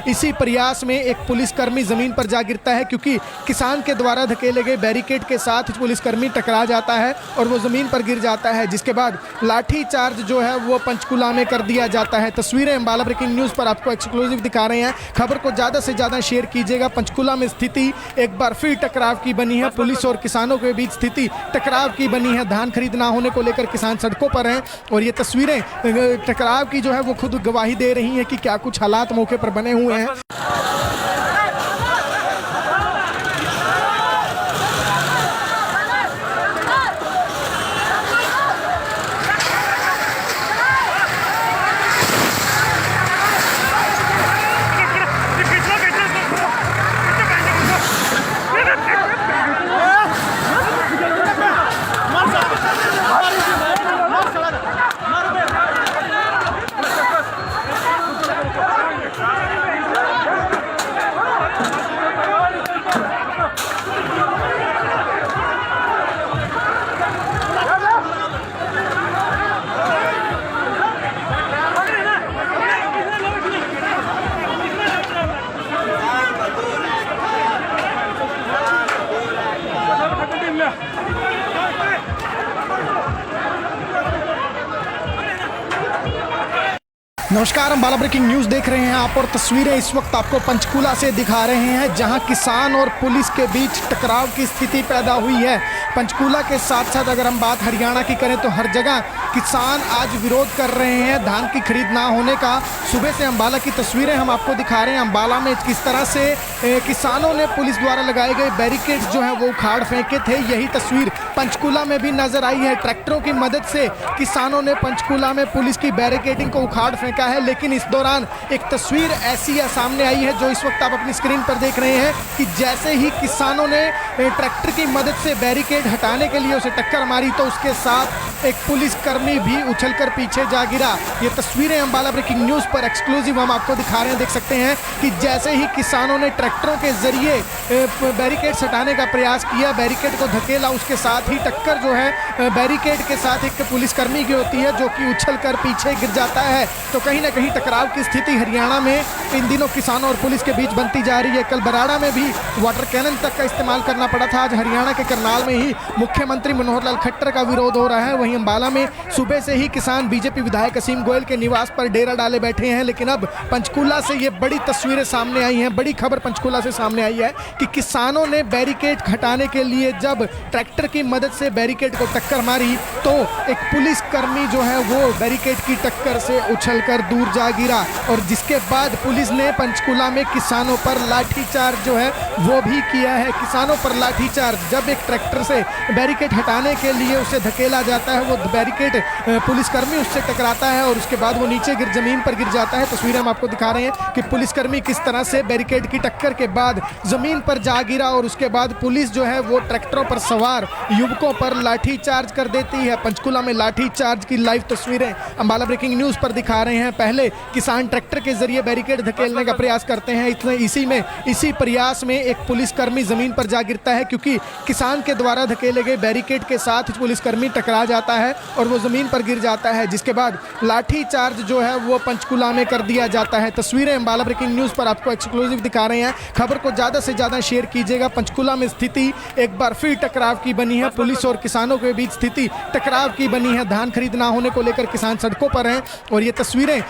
इसी प्रयास में एक पुलिसकर्मी जमीन पर जा गिरता है क्योंकि किसान के द्वारा धकेले गए बैरिकेड के साथ पुलिसकर्मी टकरा जाता है और वो जमीन पर गिर जाता है, जिसके बाद लाठीचार्ज जो है वो पंचकूला में कर दिया जाता है। तस्वीरें अंबाला ब्रेकिंग न्यूज पर आपको एक्सक्लूसिव दिखा रहे हैं। खबर को ज्यादा से ज्यादा शेयर कीजिएगा। पंचकूला में स्थिति एक बार फिर टकराव की बनी है। पुलिस और किसानों के बीच स्थिति टकराव की बनी है। धान खरीद ना होने को लेकर किसान सड़कों पर हैं और ये तस्वीरें टकराव की जो है वो खुद गवाही दे रही हैं कि क्या कुछ हालात मौके पर बने हुए हैं। नमस्कार, हम अंबाला ब्रेकिंग न्यूज देख रहे हैं आप और तस्वीरें इस वक्त आपको पंचकूला से दिखा रहे हैं जहां किसान और पुलिस के बीच टकराव की स्थिति पैदा हुई है। पंचकूला के साथ साथ अगर हम बात हरियाणा की करें तो हर जगह किसान आज विरोध कर रहे हैं धान की खरीद ना होने का। सुबह से अंबाला की तस्वीरें हम आपको दिखा रहे हैं। अंबाला में किस तरह से किसानों ने पुलिस द्वारा लगाए गए बैरिकेड्स जो हैं वो उखाड़ फेंके थे, यही तस्वीर पंचकूला में भी नजर आई है। ट्रैक्टरों की मदद से किसानों ने पंचकूला में पुलिस की बैरिकेडिंग को उखाड़ फेंका है। लेकिन इस दौरान एक तस्वीर ऐसी सामने आई है जो इस वक्त आप अपनी स्क्रीन पर देख रहे हैं कि जैसे ही किसानों ने ट्रैक्टर की मदद से बैरिकेड हटाने के लिए उसे टक्कर मारी तो उसके साथ एक पुलिसकर्मी भी उछलकर पीछे जा गिरा। ये तस्वीरें अंबाला ब्रेकिंग न्यूज पर एक्सक्लूसिव हम आपको दिखा रहे हैं। देख सकते हैं कि जैसे ही किसानों ने ट्रैक्टरों के जरिए बैरिकेड हटाने का प्रयास किया, बैरिकेड को धकेला, उसके साथ ही टक्कर जो है बैरिकेड के साथ एक पुलिसकर्मी की होती है जो कि उछलकर पीछे गिर जाता है। तो कहीं ना कहीं टकराव की स्थिति हरियाणा में इन दिनों किसानों और पुलिस के बीच बनती जा रही है। कल बराड़ा में भी वाटर कैनन तक का इस्तेमाल करना पड़ा था। आज हरियाणा के करनाल में ही मुख्यमंत्री मनोहर लाल खट्टर का विरोध हो रहा है। वहीं अंबाला में सुबह से ही किसान बीजेपी विधायक असीम गोयल के निवास पर डेरा डाले बैठे हैं। लेकिन अब पंचकूला से ये बड़ी तस्वीरें सामने आई हैं। बड़ी खबर पंचकूला से सामने आई है कि किसानों ने बैरिकेड हटाने के लिए जब ट्रैक्टर की मदद से बैरिकेड को टक्कर मारी तो एक पुलिसकर्मी जो है वो बैरिकेड की टक्कर से उछलकर दूर जा गिरा और जिसके बाद पुलिस ने पंचकूला में किसानों पर लाठीचार्ज जो है वो भी किया है। किसानों पर लाठीचार्ज, जब एक ट्रैक्टर से बैरिकेड हटाने के लिए उसे धकेला जाता है, वो बैरिकेड पुलिसकर्मी उससे टकराता है और उसके बाद वो नीचे जमीन पर गिर जाता है। तस्वीरें हम आपको दिखा रहे हैं कि पुलिसकर्मी किस तरह से बैरिकेड की टक्कर के बाद जमीन पर जा गिरा और उसके बाद पुलिस जो है वो ट्रैक्टरों पर सवार युवकों पर लाठीचार्ज कर देती है। पंचकूला में लाठीचार्ज की लाइव तस्वीरें अंबाला ब्रेकिंग न्यूज पर दिखा रहे हैं। पहले किसान ट्रैक्टर के जरिए बैरिकेड धकेलने का प्रयास करते हैं। इसी प्रयास में एक पुलिसकर्मी जमीन पर जा गिरता है, क्योंकि किसान के द्वारा धकेले गए बैरिकेड के साथ पुलिसकर्मी टकरा जाता है और वो जमीन पर गिर जाता है, जिसके बाद लाठी चार्ज जो है वो पंचकुला में कर दिया जाता है। तस्वीरें अंबाला ब्रेकिंग न्यूज पर आपको एक्सक्लूसिव दिखा रहे हैं। खबर को ज्यादा से ज्यादा शेयर कीजिएगा। पंचकुला में स्थिति एक बार फिर टकराव की बनी है। पुलिस और किसानों के बीच स्थिति टकराव की बनी है। धान खरीद ना होने को लेकर किसान सड़कों पर हैं और ये तस्वीरें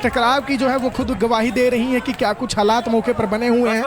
टकराव की जो है वो खुद गवाही दे रही हैं कि क्या कुछ हालात मौके पर बने हुए हैं।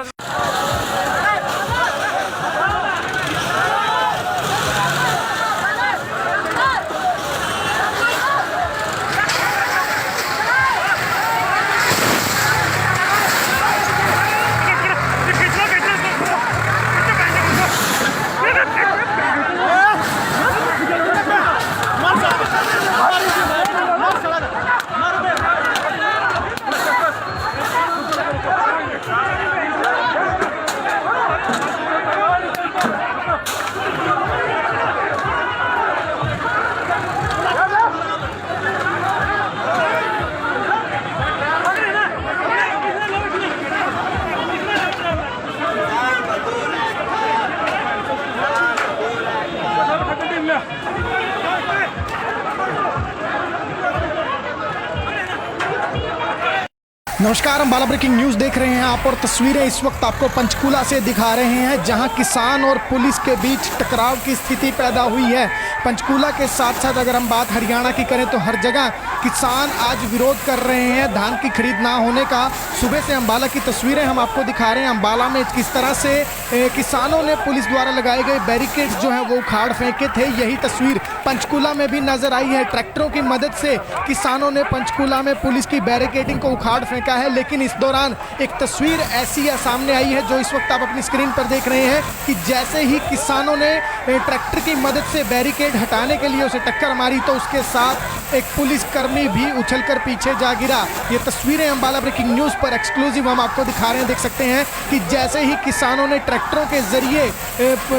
नमस्कार, अंबाला ब्रेकिंग न्यूज देख रहे हैं आप और तस्वीरें इस वक्त आपको पंचकुला से दिखा रहे हैं, जहां किसान और पुलिस के बीच टकराव की स्थिति पैदा हुई है। पंचकुला के साथ साथ अगर हम बात हरियाणा की करें तो हर जगह किसान आज विरोध कर रहे हैं धान की खरीद ना होने का। सुबह से अंबाला की तस्वीरें हम आपको दिखा रहे हैं। अंबाला में किस तरह से किसानों ने पुलिस द्वारा लगाए गए बैरिकेड्स जो है वो उखाड़ फेंके थे, यही तस्वीर पंचकुला में भी नजर आई है। ट्रैक्टरों की मदद से किसानों ने पंचकुला में पुलिस की बैरिकेडिंग को उखाड़ फेंका है, लेकिन इस दौरान एक तस्वीर ऐसी सामने आई है जो इस वक्त आप अपनी स्क्रीन पर देख रहे हैं कि जैसे ही किसानों ने ट्रैक्टर की मदद से बैरिकेड हटाने के लिए उसे टक्कर मारी तो उसके साथ एक पुलिसकर्मी भी उछलकर पीछे जा गिरा। ये तस्वीरें अंबाला ब्रेकिंग न्यूज पर एक्सक्लूसिव हम आपको दिखा रहे हैं। देख सकते हैं कि जैसे ही किसानों ने ट्रैक्टरों के जरिए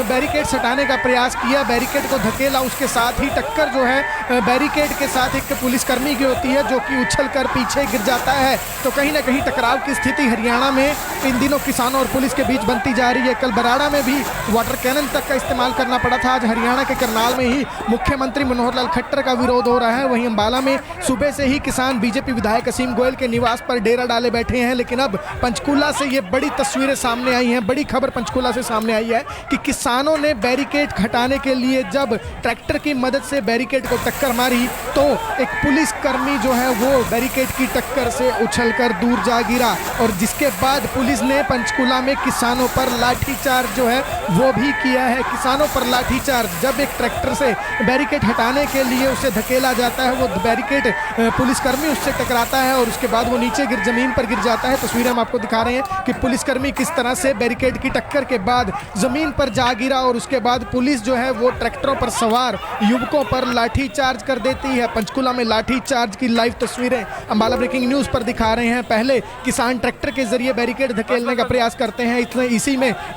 बैरिकेड हटाने का प्रयास किया, बैरिकेड को धकेला, उसके साथ ही टक्कर जो है बैरिकेड के साथ एक पुलिसकर्मी की होती है जो कि उछलकर पीछे गिर जाता है। तो कहीं ना कहीं टकराव की स्थिति हरियाणा में इन दिनों किसानों और पुलिस के बीच बनती जा रही है। कल बराड़ा में भी वाटर कैनन तक का इस्तेमाल करना पड़ा था। आज हरियाणा के करनाल में ही मुख्यमंत्री मनोहर लाल खट्टर का विरोध हो रहा है। वहीं अंबाला में सुबह से ही किसान बीजेपी विधायक असीम गोयल के निवास पर डेरा डाले बैठे हैं, लेकिन अब पंचकुला से ये बड़ी तस्वीरें सामने आई हैं। बड़ी खबर पंचकुला से सामने आई है कि किसानों ने बैरिकेड हटाने के लिए जब ट्रैक्टर की मदद से बैरिकेड को टक्कर मारी तो एक पुलिसकर्मी जो है वो बैरिकेड की टक्कर से उछलकर दूर जा गिरा और जिसके बाद पुलिस ने पंचकुला में किसानों पर लाठीचार्ज जो है वो भी किया है। किसानों पर लाठीचार्ज, जब एक ट्रैक्टर से बैरिकेड हटाने के लिए उसे धकेला जाता है, वो बैरिकेड पुलिसकर्मी उससे टकराता है और उसके बाद वो नीचे जमीन पर गिर जाता है। तस्वीरें हम आपको दिखा रहे हैं कि पुलिसकर्मी किस तरह से बैरिकेड की टक्कर के बाद जमीन पर जा गिरा और उसके बाद पुलिस जो है वो ट्रैक्टरों पर सवार युवकों पर लाठीचार्ज कर देती है। पंचकुला में लाठीचार्ज की लाइव तस्वीरें अंबाला ब्रेकिंग न्यूज पर दिखा रहे हैं। पहले किसान ट्रैक्टर के जरिए बैरिकेड धकेलने का प्रयास करते हैं।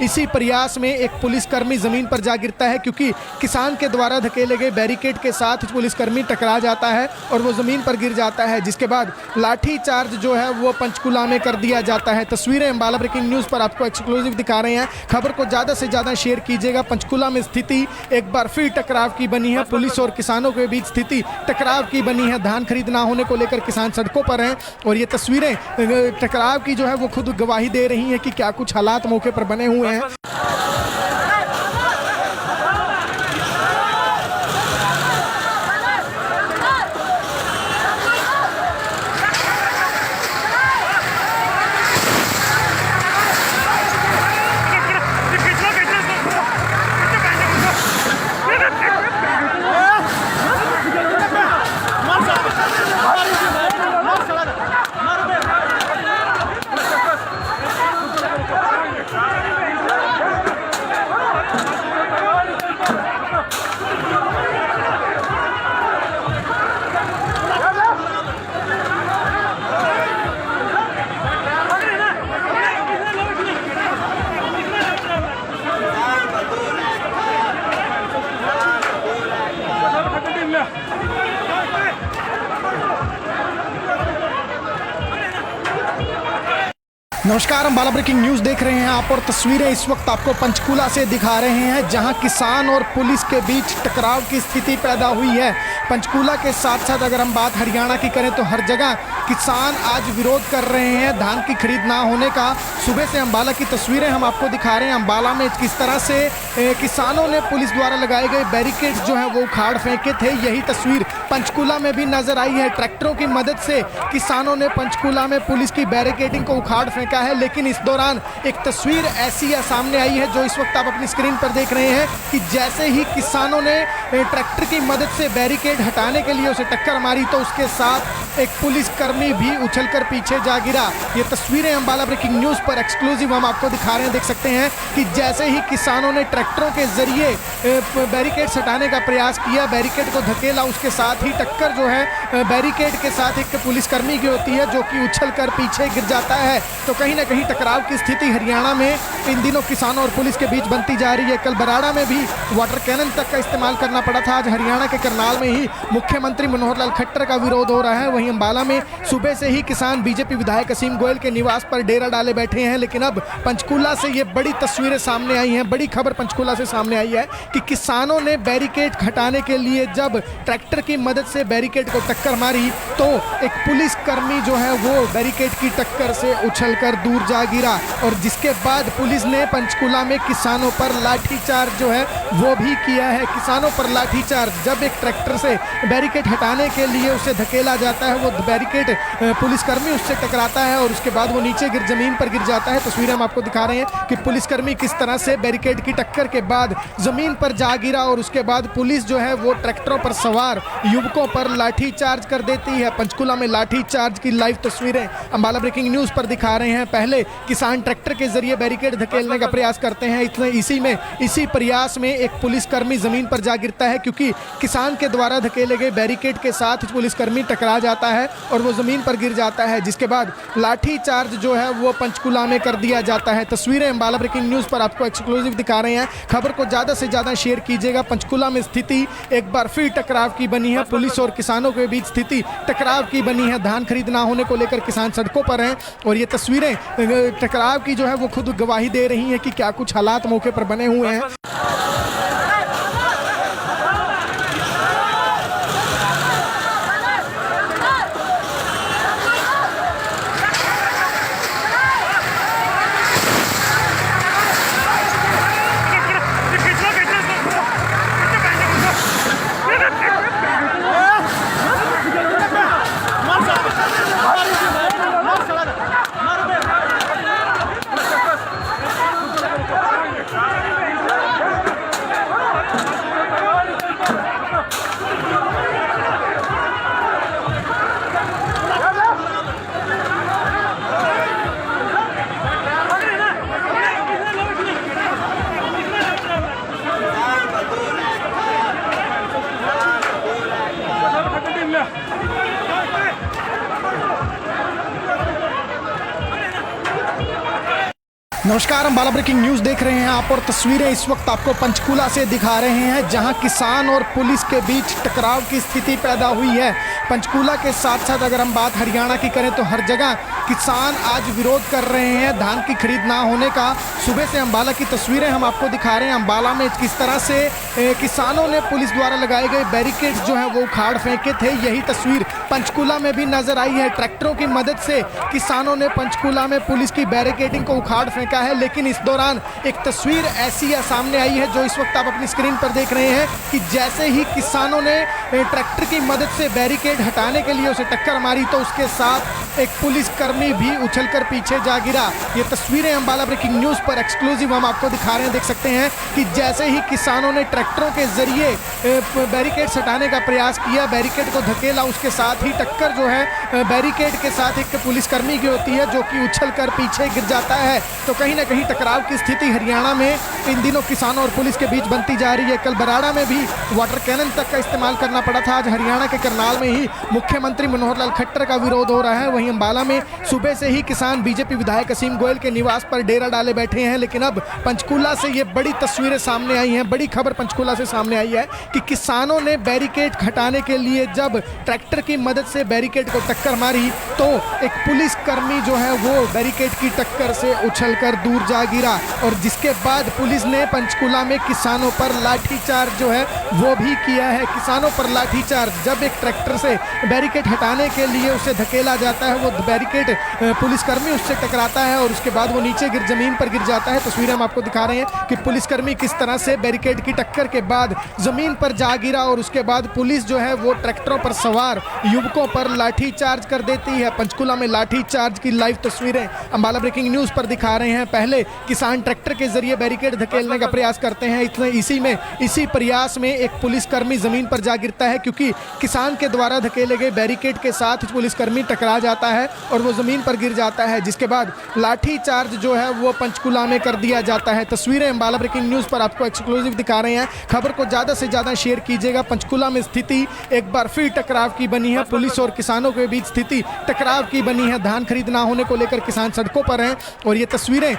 इसी प्रयास में एक पुलिसकर्मी जमीन पर जा गिरता है, क्योंकि किसान के द्वारा धकेले गए बैरिकेड के साथ पुलिसकर्मी टकरा जाता है और वो जमीन पर गिर जाता है, जिसके बाद लाठीचार्ज जो है वो पंचकुला में कर दिया जाता है। तस्वीरें अंबाला ब्रेकिंग न्यूज पर आपको एक्सक्लूसिव दिखा रहे हैं। खबर को ज्यादा से ज्यादा शेयर कीजिएगा। पंचकुला में स्थिति एक बार फिर टकराव की बनी है। पुलिस और किसानों के बीच स्थिति टकराव की बनी है। धान खरीद ना होने को लेकर किसान सड़कों पर हैं और ये तस्वीरें टकराव की जो है वो खुद गवाही दे रही हैं कि क्या कुछ हालात मौके पर बने हुए हैं। नमस्कार, हम बाला ब्रेकिंग न्यूज़ देख रहे हैं आप और तस्वीरें इस वक्त आपको पंचकूला से दिखा रहे हैं, जहां किसान और पुलिस के बीच टकराव की स्थिति पैदा हुई है। पंचकूला के साथ साथ अगर हम बात हरियाणा की करें तो हर जगह किसान आज विरोध कर रहे हैं धान की खरीद ना होने का। सुबह से अम्बाला की तस्वीरें हम आपको दिखा रहे हैं। अम्बाला में किस तरह से किसानों ने पुलिस द्वारा लगाए गए बैरिकेड्स जो हैं वो उखाड़ फेंके थे, यही तस्वीर पंचकूला में भी नजर आई है। ट्रैक्टरों की मदद से किसानों ने पंचकूला में पुलिस की बैरिकेडिंग को उखाड़ फेंका है, लेकिन इस दौरान एक तस्वीर ऐसी सामने आई है जो इस वक्त आप अपनी स्क्रीन पर देख रहे हैं कि जैसे ही किसानों ने ट्रैक्टर की मदद से बैरिकेड हटाने के लिए उसे टक्कर मारी तो उसके साथ एक पुलिसकर्मी भी उछलकर पीछे जा गिरा। ये तस्वीरें अम्बाला ब्रेकिंग न्यूज़ पर एक्सक्लूसिव हम आपको दिखा रहे हैं। देख सकते हैं कि जैसे ही किसानों ने ट्रैक्टरों के जरिए बैरिकेड हटाने का प्रयास किया, बैरिकेड को धकेला, उसके साथ ही टक्कर जो है बैरिकेड के साथ एक पुलिसकर्मी की होती है जो कि उछलकर पीछे गिर जाता है। तो कहीं ना कहीं टकराव की स्थिति हरियाणा में इन दिनों किसानों और पुलिस के बीच बनती जा रही है। कल बराड़ा में भी वाटर कैनन तक का इस्तेमाल करना पड़ा था। आज हरियाणा के करनाल में ही मुख्यमंत्री मनोहर लाल खट्टर का विरोध हो रहा है। वहीं अम्बाला में सुबह से ही किसान बीजेपी विधायक असीम गोयल के निवास पर डेरा डाले बैठे हैं। लेकिन अब पंचकूला से ये बड़ी तस्वीरें सामने आई हैं, बड़ी खबर पंचकूला से सामने आई है कि किसानों ने बैरिकेड हटाने के लिए जब ट्रैक्टर की मदद से बैरिकेड को टक्कर मारी तो एक पुलिसकर्मी जो है वो बैरिकेड की टक्कर से उछलकर दूर जा गिरा, और जिसके बाद पुलिस ने पंचकूला में किसानों पर लाठीचार्ज जो है वो भी किया है। किसानों पर लाठीचार्ज, जब एक ट्रैक्टर से बैरिकेड हटाने के लिए उसे धकेला जाता है, वो बैरिकेड पुलिसकर्मी उससे टकराता है और उसके बाद वो नीचे जमीन पर गिर जाता है। तस्वीरें हम आपको दिखा रहे हैं कि पुलिसकर्मी किस तरह से बैरिकेड की टक्कर के बाद जमीन पर जा गिरा और उसके बाद पुलिस जो है वो ट्रैक्टरों पर सवार युवकों पर लाठीचार्ज कर देती है। पंचकूला में लाठीचार्ज की लाइव तस्वीरें अम्बाला ब्रेकिंग न्यूज़ पर दिखा रहे हैं। पहले किसान ट्रैक्टर के जरिए बैरिकेड धकेलने का प्रयास करते हैं, इसी प्रयास में एक पुलिसकर्मी जमीन पर जा गिरता है, क्योंकि किसान के द्वारा धकेले गए बैरिकेड के साथ पुलिसकर्मी टकरा जाता है और वो जमीन पर गिर जाता है, जिसके बाद लाठीचार्ज जो है वो पंचकूला में कर दिया जाता है। तस्वीरें अम्बाला ब्रेकिंग न्यूज़ पर आपको एक्सक्लूसिव दिखा रहे हैं। खबर को ज़्यादा से ज़्यादा शेयर कीजिएगा। पंचकूला में स्थिति एक बार फिर टकराव की बनी है, पुलिस और किसानों के बीच स्थिति टकराव की बनी है। धान खरीद ना होने को लेकर किसान सड़कों पर हैं और ये तस्वीरें टकराव की जो है वो खुद गवाही दे रही हैं कि क्या कुछ हालात मौके पर बने हुए हैं। नमस्कार, हम बाला ब्रेकिंग न्यूज़ देख रहे हैं आप और तस्वीरें इस वक्त आपको पंचकूला से दिखा रहे हैं, जहां किसान और पुलिस के बीच टकराव की स्थिति पैदा हुई है। पंचकूला के साथ साथ अगर हम बात हरियाणा की करें तो हर जगह किसान आज विरोध कर रहे हैं धान की खरीद ना होने का। सुबह से अम्बाला की तस्वीरें हम आपको दिखा रहे हैं। अम्बाला में किस तरह से किसानों ने पुलिस द्वारा लगाए गए बैरिकेड्स जो हैं वो उखाड़ फेंके थे, यही तस्वीर पंचकूला में भी नजर आई है। ट्रैक्टरों की मदद से किसानों ने पंचकूला में पुलिस की बैरिकेडिंग को उखाड़ फेंका है, लेकिन इस दौरान एक तस्वीर ऐसी सामने आई है जो इस वक्त आप अपनी स्क्रीन पर देख रहे हैं कि जैसे ही किसानों ने ट्रैक्टर की मदद से बैरिकेड हटाने के लिए उसे टक्कर मारी तो उसके साथ एक पुलिसकर्मी भी उछलकर पीछे जा गिरा। ये तस्वीरें अम्बाला ब्रेकिंग न्यूज़ पर एक्सक्लूसिव हम आपको दिखा रहे हैं। देख सकते हैं कि जैसे ही किसानों ने ट्रैक्टरों के जरिए बैरिकेड हटाने का प्रयास किया, बैरिकेड को धकेला, उसके साथ ही टक्कर जो है बैरिकेड के साथ एक पुलिसकर्मी की होती है जो कि उछलकर पीछे गिर जाता है। तो कहीं कहीं ना कहीं टकराव की स्थिति हरियाणा में इन दिनों किसानों और पुलिस के बीच बनती जा रही है। कल बराड़ा में भी वाटर कैनन तक का इस्तेमाल करना पड़ा था। आज हरियाणा के करनाल में ही मुख्यमंत्री मनोहर लाल खट्टर का विरोध हो रहा है। वहीं अंबाला में सुबह से ही किसान बीजेपी विधायक असीम गोयल के निवास पर डेरा डाले बैठे हैं। लेकिन अब पंचकूला से ये बड़ी तस्वीरें सामने आई हैं। बड़ी खबर पंचकूला से सामने आई है कि किसानों ने बैरिकेड हटाने के लिए जब ट्रैक्टर की मदद से बैरिकेड को टक्कर मारी तो एक पुलिसकर्मी जो है वो बैरिकेड की टक्कर से उछलकर दूर जा गिरा और जिसके बाद पुलिस ने पंचकूला में किसानों पर लाठीचार्ज जो है वो भी किया है। किसानों पर लाठीचार्ज, जब एक ट्रैक्टर से बैरिकेड हटाने के लिए उसे धकेला जाता है, वो बैरिकेड पुलिसकर्मी उससे टकराता है और उसके बाद वो नीचे जमीन पर गिर जाता है। तस्वीरें हम आपको दिखा रहे हैं कि पुलिसकर्मी किस तरह से बैरिकेड की टक्कर के बाद जमीन पर जा गिरा और उसके बाद पुलिस जो है वो ट्रैक्टरों पर सवार युवकों पर लाठीचार्ज कर देती है। पंचकूला में लाठीचार्ज की लाइव तस्वीरें अंबाला ब्रेकिंग न्यूज पर दिखा रहे हैं। पहले किसान ट्रैक्टर के जरिए बैरिकेड धकेलने का प्रयास करते हैं। इसी प्रयास में एक पुलिसकर्मी जमीन पर जा गिरता है क्योंकि किसान के द्वारा धकेले गए बैरिकेड के साथ पुलिसकर्मी टकरा जाता है और वो जमीन पर गिर जाता है, जिसके बाद लाठीचार्ज जो है वो पंचकूला में कर दिया जाता है। तस्वीरें अंबाला ब्रेकिंग न्यूज पर आपको एक्सक्लूसिव दिखा रहे हैं। खबर को ज्यादा से ज्यादा शेयर कीजिएगा। पंचकूला में स्थिति एक बार फिर टकराव की बनी है। पुलिस और किसानों के बीच स्थिति टकराव की बनी है। धान खरीद ना होने को लेकर किसान सड़कों पर हैं और ये तस्वीरें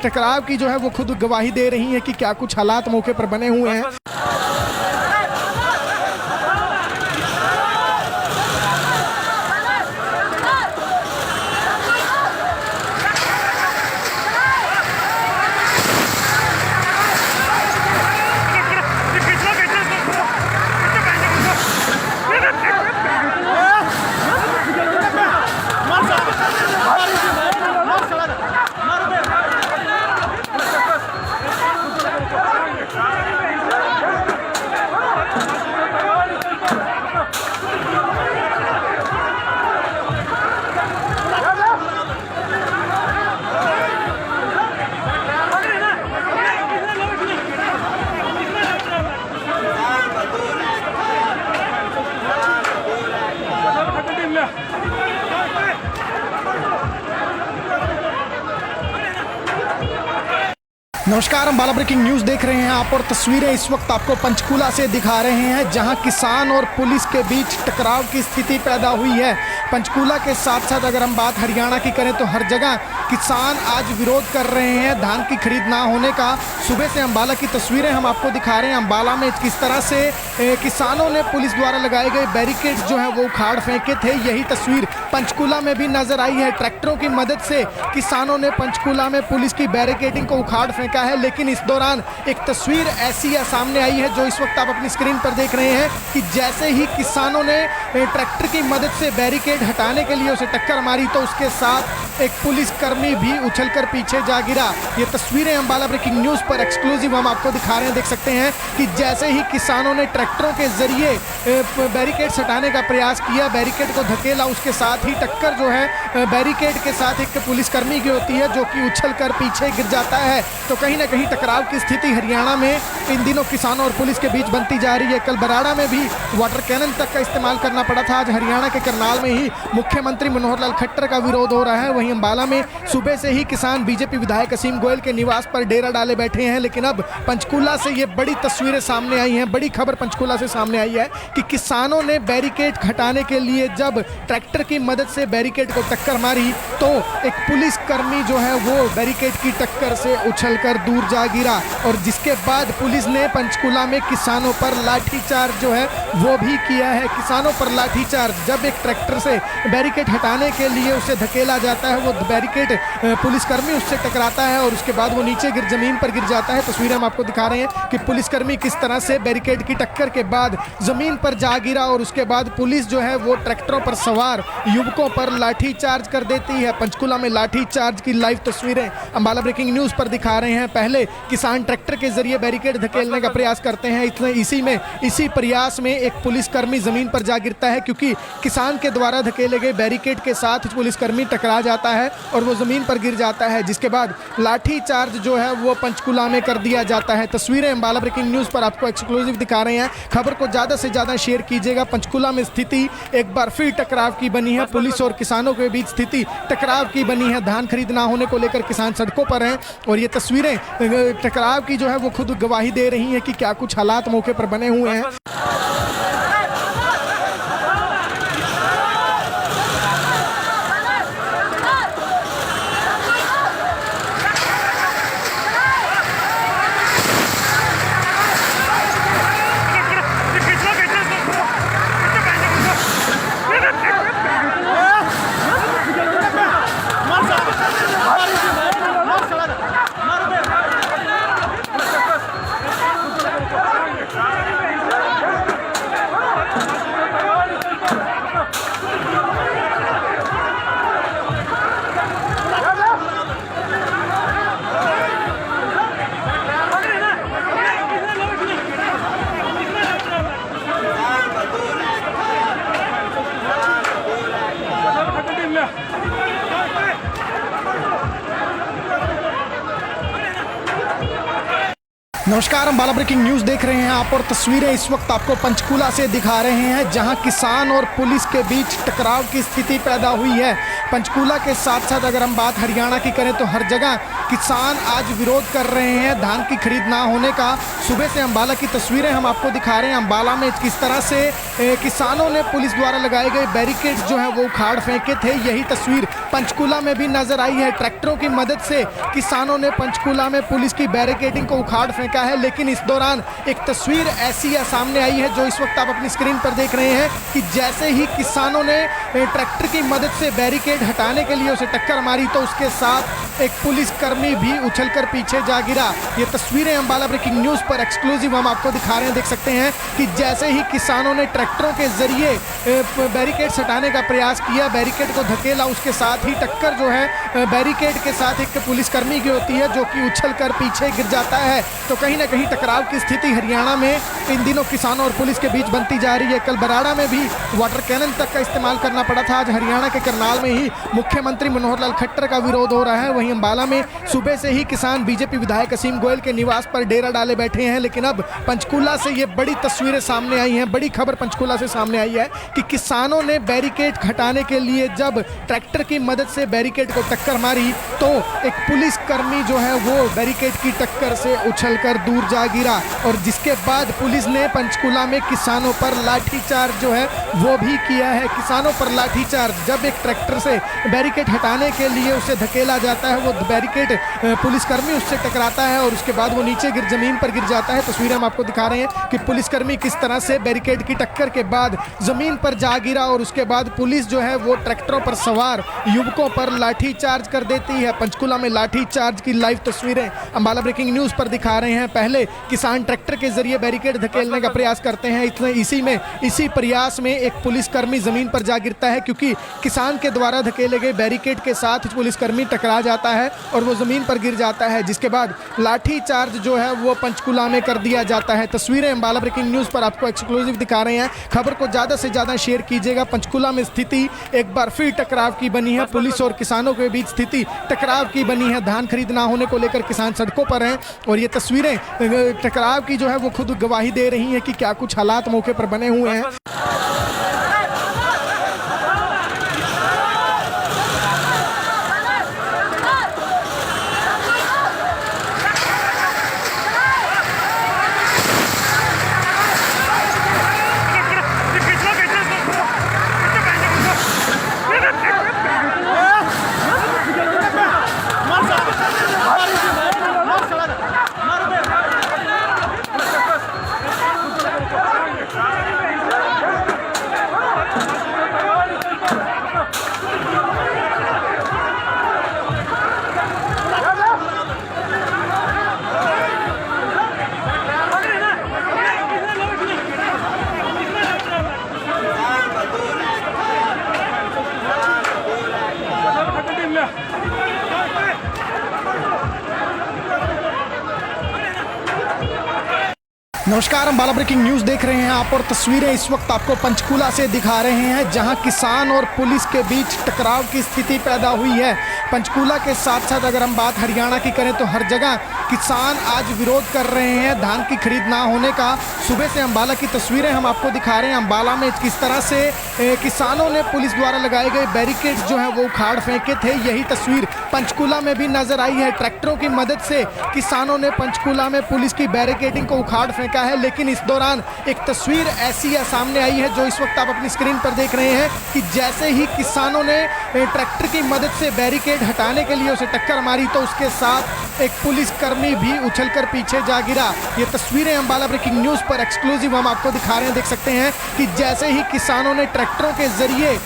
टकराव की जो है वो खुद गवाही दे रही हैं कि क्या कुछ हालात मौके पर बने हुए हैं। नमस्कार, हम अंबाला ब्रेकिंग न्यूज देख रहे हैं आप और तस्वीरें इस वक्त आपको पंचकूला से दिखा रहे हैं जहां किसान और पुलिस के बीच टकराव की स्थिति पैदा हुई है। पंचकूला के साथ साथ अगर हम बात हरियाणा की करें तो हर जगह किसान आज विरोध कर रहे हैं धान की खरीद ना होने का। सुबह से अंबाला की तस्वीरें हम आपको दिखा रहे हैं। अंबाला में किस तरह से किसानों ने पुलिस द्वारा लगाए गए बैरिकेड्स जो है वो उखाड़ फेंके थे, यही तस्वीर पंचकूला में भी नजर आई है। ट्रैक्टरों की मदद से किसानों ने पंचकूला में पुलिस की बैरिकेडिंग को उखाड़ फेंका है। लेकिन इस दौरान एक तस्वीर ऐसी सामने आई है जो इस वक्त आप अपनी स्क्रीन पर देख रहे हैं कि जैसे ही किसानों ने ट्रैक्टर की मदद से बैरिकेड हटाने के लिए उसे टक्कर मारी तो उसके साथ एक पुलिसकर्मी भी उछलकर पीछे जा गिरा। ये तस्वीरें अंबाला ब्रेकिंग न्यूज पर एक्सक्लूसिव हम आपको दिखा रहे हैं। देख सकते हैं कि जैसे ही किसानों ने ट्रैक्टरों के जरिए बैरिकेड हटाने का प्रयास किया, बैरिकेड को धकेला, उसके साथ ही टक्कर जो है बैरिकेड के साथ एक पुलिसकर्मी की होती है जो कि उछलकर पीछे गिर जाता है। तो कहीं ना कहीं टकराव की स्थिति हरियाणा में इन दिनों किसानों और पुलिस के बीच बनती जा रही है। कल बराड़ा में भी वाटर कैनन तक का इस्तेमाल करना पड़ा था। आज हरियाणा के करनाल में ही मुख्यमंत्री मनोहर लाल खट्टर का विरोध हो रहा है। वहीं अंबाला में सुबह से ही किसान बीजेपी विधायक असीम गोयल के निवास पर डेरा डाले बैठे हैं। लेकिन अब पंचकूला से ये बड़ी तस्वीरें सामने आई हैं। बड़ी खबर पंचकूला से सामने आई है कि किसानों ने बैरिकेड हटाने के लिए जब ट्रैक्टर की मदद से बैरिकेड को टक्कर मारी तो एक पुलिसकर्मी जो है वो बैरिकेड की टक्कर से उछलकर दूर जा गिरा और जिसके बाद पुलिस ने पंचकूला में किसानों पर लाठीचार्ज जो है वो भी किया है। किसानों पर लाठीचार्ज, जब एक ट्रैक्टर से बैरिकेड हटाने के लिए उसे धकेला जाता है, वो बैरिकेड पुलिसकर्मी उससे टकराता है और उसके बाद वो नीचे जमीन पर गिर जाता है। तस्वीरें हम आपको दिखा रहे हैं कि पुलिसकर्मी किस तरह से बैरिकेड की टक्कर के बाद जमीन पर जा गिरा और उसके बाद पुलिस जो है वो ट्रैक्टरों पर सवार युवकों पर लाठीचार्ज कर देती है। पंचकूला में लाठीचार्ज की लाइव तस्वीरें अंबाला ब्रेकिंग न्यूज पर दिखा रहे हैं। पहले किसान ट्रैक्टर के जरिए बैरिकेड धकेलने का प्रयास करते हैं। इसी प्रयास में एक पुलिसकर्मी जमीन पर जा गिरता है क्योंकि किसान के द्वारा धकेले गए बैरिकेड के साथ पुलिसकर्मी टकरा जाता जाता है और वो ज़मीन पर गिर जाता है, जिसके बाद लाठी चार्ज जो है वो पंचकूला में कर दिया जाता है। तस्वीरें अम्बाला ब्रेकिंग न्यूज़ पर आपको एक्सक्लूसिव दिखा रहे हैं। खबर को ज़्यादा से ज़्यादा शेयर कीजिएगा। पंचकूला में स्थिति एक बार फिर टकराव की बनी है। पुलिस और किसानों के बीच स्थिति टकराव की बनी है। धान खरीद ना होने को लेकर किसान सड़कों पर हैं और ये तस्वीरें टकराव की जो है वो खुद गवाही दे रही हैं कि क्या कुछ हालात मौके पर बने हुए हैं। नमस्कार, हम अम्बाला ब्रेकिंग न्यूज़ देख रहे हैं आप और तस्वीरें इस वक्त आपको पंचकूला से दिखा रहे हैं, जहां किसान और पुलिस के बीच टकराव की स्थिति पैदा हुई है। पंचकूला के साथ साथ अगर हम बात हरियाणा की करें तो हर जगह किसान आज विरोध कर रहे हैं धान की खरीद ना होने का। सुबह से अम्बाला की तस्वीरें हम आपको दिखा रहे हैं। अम्बाला में किस तरह से किसानों ने पुलिस द्वारा लगाए गए बैरिकेड्स जो है वो उखाड़ फेंके थे, यही तस्वीर पंचकूला में भी नजर आई है। ट्रैक्टरों की मदद से किसानों ने पंचकूला में पुलिस की बैरिकेडिंग को उखाड़ फेंका है, लेकिन इस दौरान एक तस्वीर ऐसी सामने आई है जो इस वक्त आप अपनी स्क्रीन पर देख रहे हैं कि जैसे ही किसानों ने ट्रैक्टर की मदद से बैरिकेड हटाने के लिए उसे टक्कर मारी तो उसके साथ एक पुलिसकर्मी भी उछलकर पीछे जा गिरा। ये तस्वीरें अम्बाला ब्रेकिंग न्यूज़ पर एक्सक्लूसिव हम आपको दिखा रहे हैं। देख सकते हैं कि जैसे ही किसानों ने ट्रैक्टरों के जरिए बैरिकेड हटाने का प्रयास किया, बैरिकेड को धकेला, उसके साथ ही टक्कर जो है बैरिकेड के साथ एक पुलिसकर्मी की होती है जो कि उछलकर पीछे गिर जाता है। तो कहीं ना कहीं टकराव की स्थिति हरियाणा में इन दिनों किसानों और पुलिस के बीच बनती जा रही है। कल बराड़ा में भी वाटर कैनन तक का इस्तेमाल करना पड़ा था। आज हरियाणा के करनाल में ही मुख्यमंत्री मनोहर लाल खट्टर का विरोध हो रहा है। वहीं अम्बाला में सुबह से ही किसान बीजेपी विधायक असीम गोयल के निवास पर डेरा डाले बैठे हैं, लेकिन अब पंचकूला से ये बड़ी तस्वीरें सामने आई हैं। बड़ी खबर पंचकूला से सामने आई है कि किसानों ने बैरिकेड हटाने के लिए जब ट्रैक्टर की मदद से बैरिकेड को टक्कर मारी तो एक पुलिसकर्मी जो है वो बैरिकेड की टक्कर से उछलकर दूर जा गिरा और जिसके बाद पुलिस ने पंचकूला में किसानों पर लाठीचार्ज जो है वो भी किया है। किसानों पर लाठीचार्ज, जब एक ट्रैक्टर से बैरिकेड हटाने के लिए उसे धकेला जाता है, वो बैरिकेड पुलिसकर्मी उससे टकराता है और उसके बाद वो नीचे जमीन पर गिर जाता है। तस्वीरें हम आपको दिखा रहे हैं कि पुलिसकर्मी किस तरह से बैरिकेड की टक्कर के बाद जमीन पर जा गिरा और उसके बाद पुलिस जो है वो ट्रैक्टरों पर सवार युवकों पर लाठीचार्ज कर देती है। पंचकूला में लाठीचार्ज की लाइव तस्वीरें अम्बाला ब्रेकिंग न्यूज़ पर दिखा रहे हैं। पहले किसान ट्रैक्टर के जरिए बैरिकेड धकेलने का प्रयास करते हैं, इसी प्रयास में एक पुलिसकर्मी जमीन पर जा गिरता है क्योंकि किसान के द्वारा धकेले गए बैरिकेड के साथ पुलिसकर्मी टकरा जाता है और वो जमीन पर गिर जाता है, जिसके बाद लाठीचार्ज जो है वो पंचकूला में कर दिया जाता है। तस्वीरें अम्बाला ब्रेकिंग न्यूज़ पर आपको एक्सक्लूसिव दिखा रहे हैं। खबर को ज़्यादा से ज़्यादा शेयर कीजिएगा। पंचकूला में स्थिति एक बार फिर टकराव की बनी है। पुलिस और किसानों के बीच स्थिति टकराव की बनी है। धान खरीद ना होने को लेकर किसान सड़कों पर हैं और ये तस्वीरें टकराव की जो है वो खुद गवाही दे रही हैं कि क्या कुछ हालात मौके पर बने हुए हैं। नमस्कार, हम बाला ब्रेकिंग न्यूज देख रहे हैं आप और तस्वीरें इस वक्त आपको पंचकूला से दिखा रहे हैं जहां किसान और पुलिस के बीच टकराव की स्थिति पैदा हुई है। पंचकूला के साथ साथ अगर हम बात हरियाणा की करें तो हर जगह किसान आज विरोध कर रहे हैं धान की खरीद ना होने का। सुबह से अंबाला की तस्वीरें हम आपको दिखा रहे हैं। अंबाला में किस तरह से किसानों ने पुलिस द्वारा लगाए गए बैरिकेड्स जो हैं वो उखाड़ फेंके थे, यही तस्वीर पंचकूला में भी नजर आई है। ट्रैक्टरों की मदद से किसानों ने पंचकूला में पुलिस की बैरिकेडिंग को उखाड़ फेंका है। लेकिन इस दौरान एक तस्वीर ऐसी सामने आई है जो इस वक्त आप अपनी स्क्रीन पर देख रहे हैं कि जैसे ही किसानों ने ट्रैक्टर की मदद से बैरिकेड हटाने के लिए उसे टक्कर मारी तो उसके साथ एक पुलिसकर्मी भी उछलकर पीछे जा गिरा। ये तस्वीरें अंबाला ब्रेकिंग न्यूज पर एक्सक्लूसिव हम आपको दिखा रहे हैं। देख सकते हैं कि जैसे ही किसानों ने ट्रैक्टरों के जरिए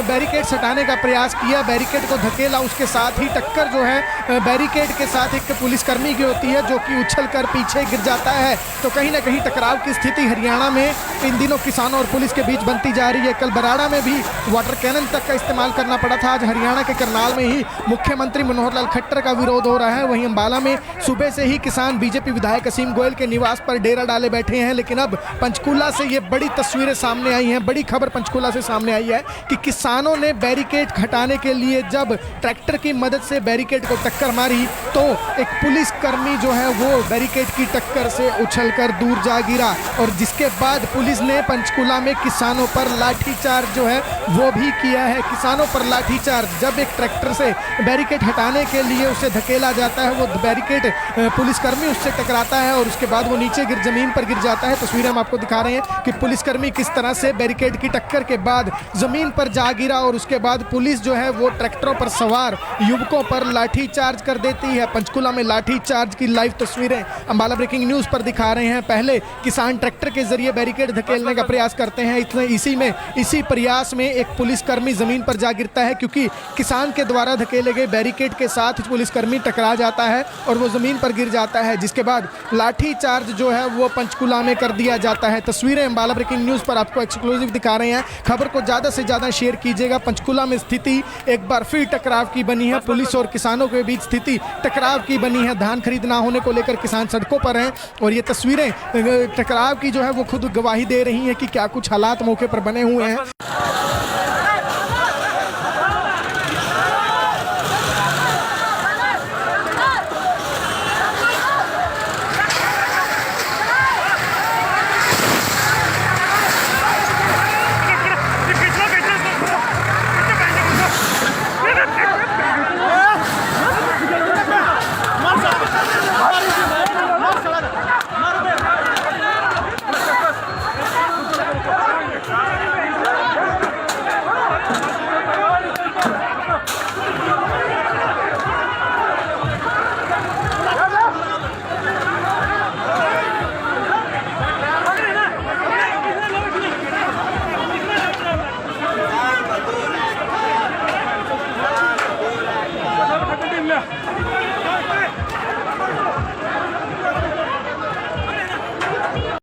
बैरिकेड हटाने का प्रयास किया, बैरिकेड को धकेला, उसके साथ ही टक्कर जो है बैरिकेड के साथ एक पुलिसकर्मी की होती है जो कि उछलकर पीछे गिर जाता है। तो कहीं ना कहीं टकराव की स्थिति हरियाणा में इन दिनों किसानों और पुलिस के बीच बनती जा रही है। कल बराड़ा में भी वाटर कैनन तक का इस्तेमाल करना पड़ा था। आज हरियाणा के करनाल में ही मुख्यमंत्री मनोहर लाल खट्टर का विरोध हो रहा है। वहीं अंबाला में सुबह से ही किसान बीजेपी विधायक असीम गोयल के निवास पर डेरा डाले बैठे हैं। लेकिन अब पंचकूला से ये बड़ी तस्वीरें सामने आई हैं। बड़ी खबर पंचकूला से सामने आई है कि किसानों ने बैरिकेड हटाने के लिए जब ट्रैक्टर की मदद से बैरिकेड को टक्कर मारी तो एक पुलिसकर्मी जो है वो बैरिकेड की टक्कर से उछलकर दूर जा गिरा और जिसके बाद पुलिस ने पंचकूला में किसानों पर लाठीचार्ज जो है वो भी किया है। किसानों पर लाठीचार्ज, जब एक ट्रैक्टर से बैरिकेड हटाने के लिए उसे धकेला जाता है, वो बैरिकेड पुलिसकर्मी उससे टकराता है और उसके बाद वो नीचे जमीन पर गिर जाता है। तस्वीरें हम आपको दिखा रहे हैं कि पुलिसकर्मी किस तरह से बैरिकेड की टक्कर के बाद जमीन पर जा गिरा और उसके बाद पुलिस जो है वो ट्रैक्टरों पर सवार युवकों पर लाठीचार्ज कर देती है। पंचकूला में लाठीचार्ज की लाइव तस्वीरें अंबाला ब्रेकिंग न्यूज पर दिखा रहे हैं। पहले किसान ट्रैक्टर के जरिए बैरिकेड धकेलने का प्रयास करते हैं, इसी प्रयास में एक पुलिसकर्मी जमीन पर जा गिरता है क्योंकि किसान के द्वारा धकेले गए बैरिकेड के साथ पुलिसकर्मी टकरा जाता है और वो जमीन पर गिर जाता है, जिसके बाद लाठीचार्ज जो है वो पंचकूला में कर दिया जाता है। तस्वीरें अंबाला ब्रेकिंग न्यूज पर आपको एक्सक्लूसिव दिखा रहे हैं। खबर को ज्यादा से ज्यादा शेयर कीजिएगा। पंचकूला में स्थिति एक बार फिर टकराव की बनी है। पुलिस और किसानों के बीच स्थिति टकराव की बनी है। धान खरीद ना होने को लेकर किसान सड़कों पर हैं और ये तस्वीरें टकराव की जो है वो खुद गवाही दे रही हैं कि क्या कुछ हालात मौके पर बने हुए हैं।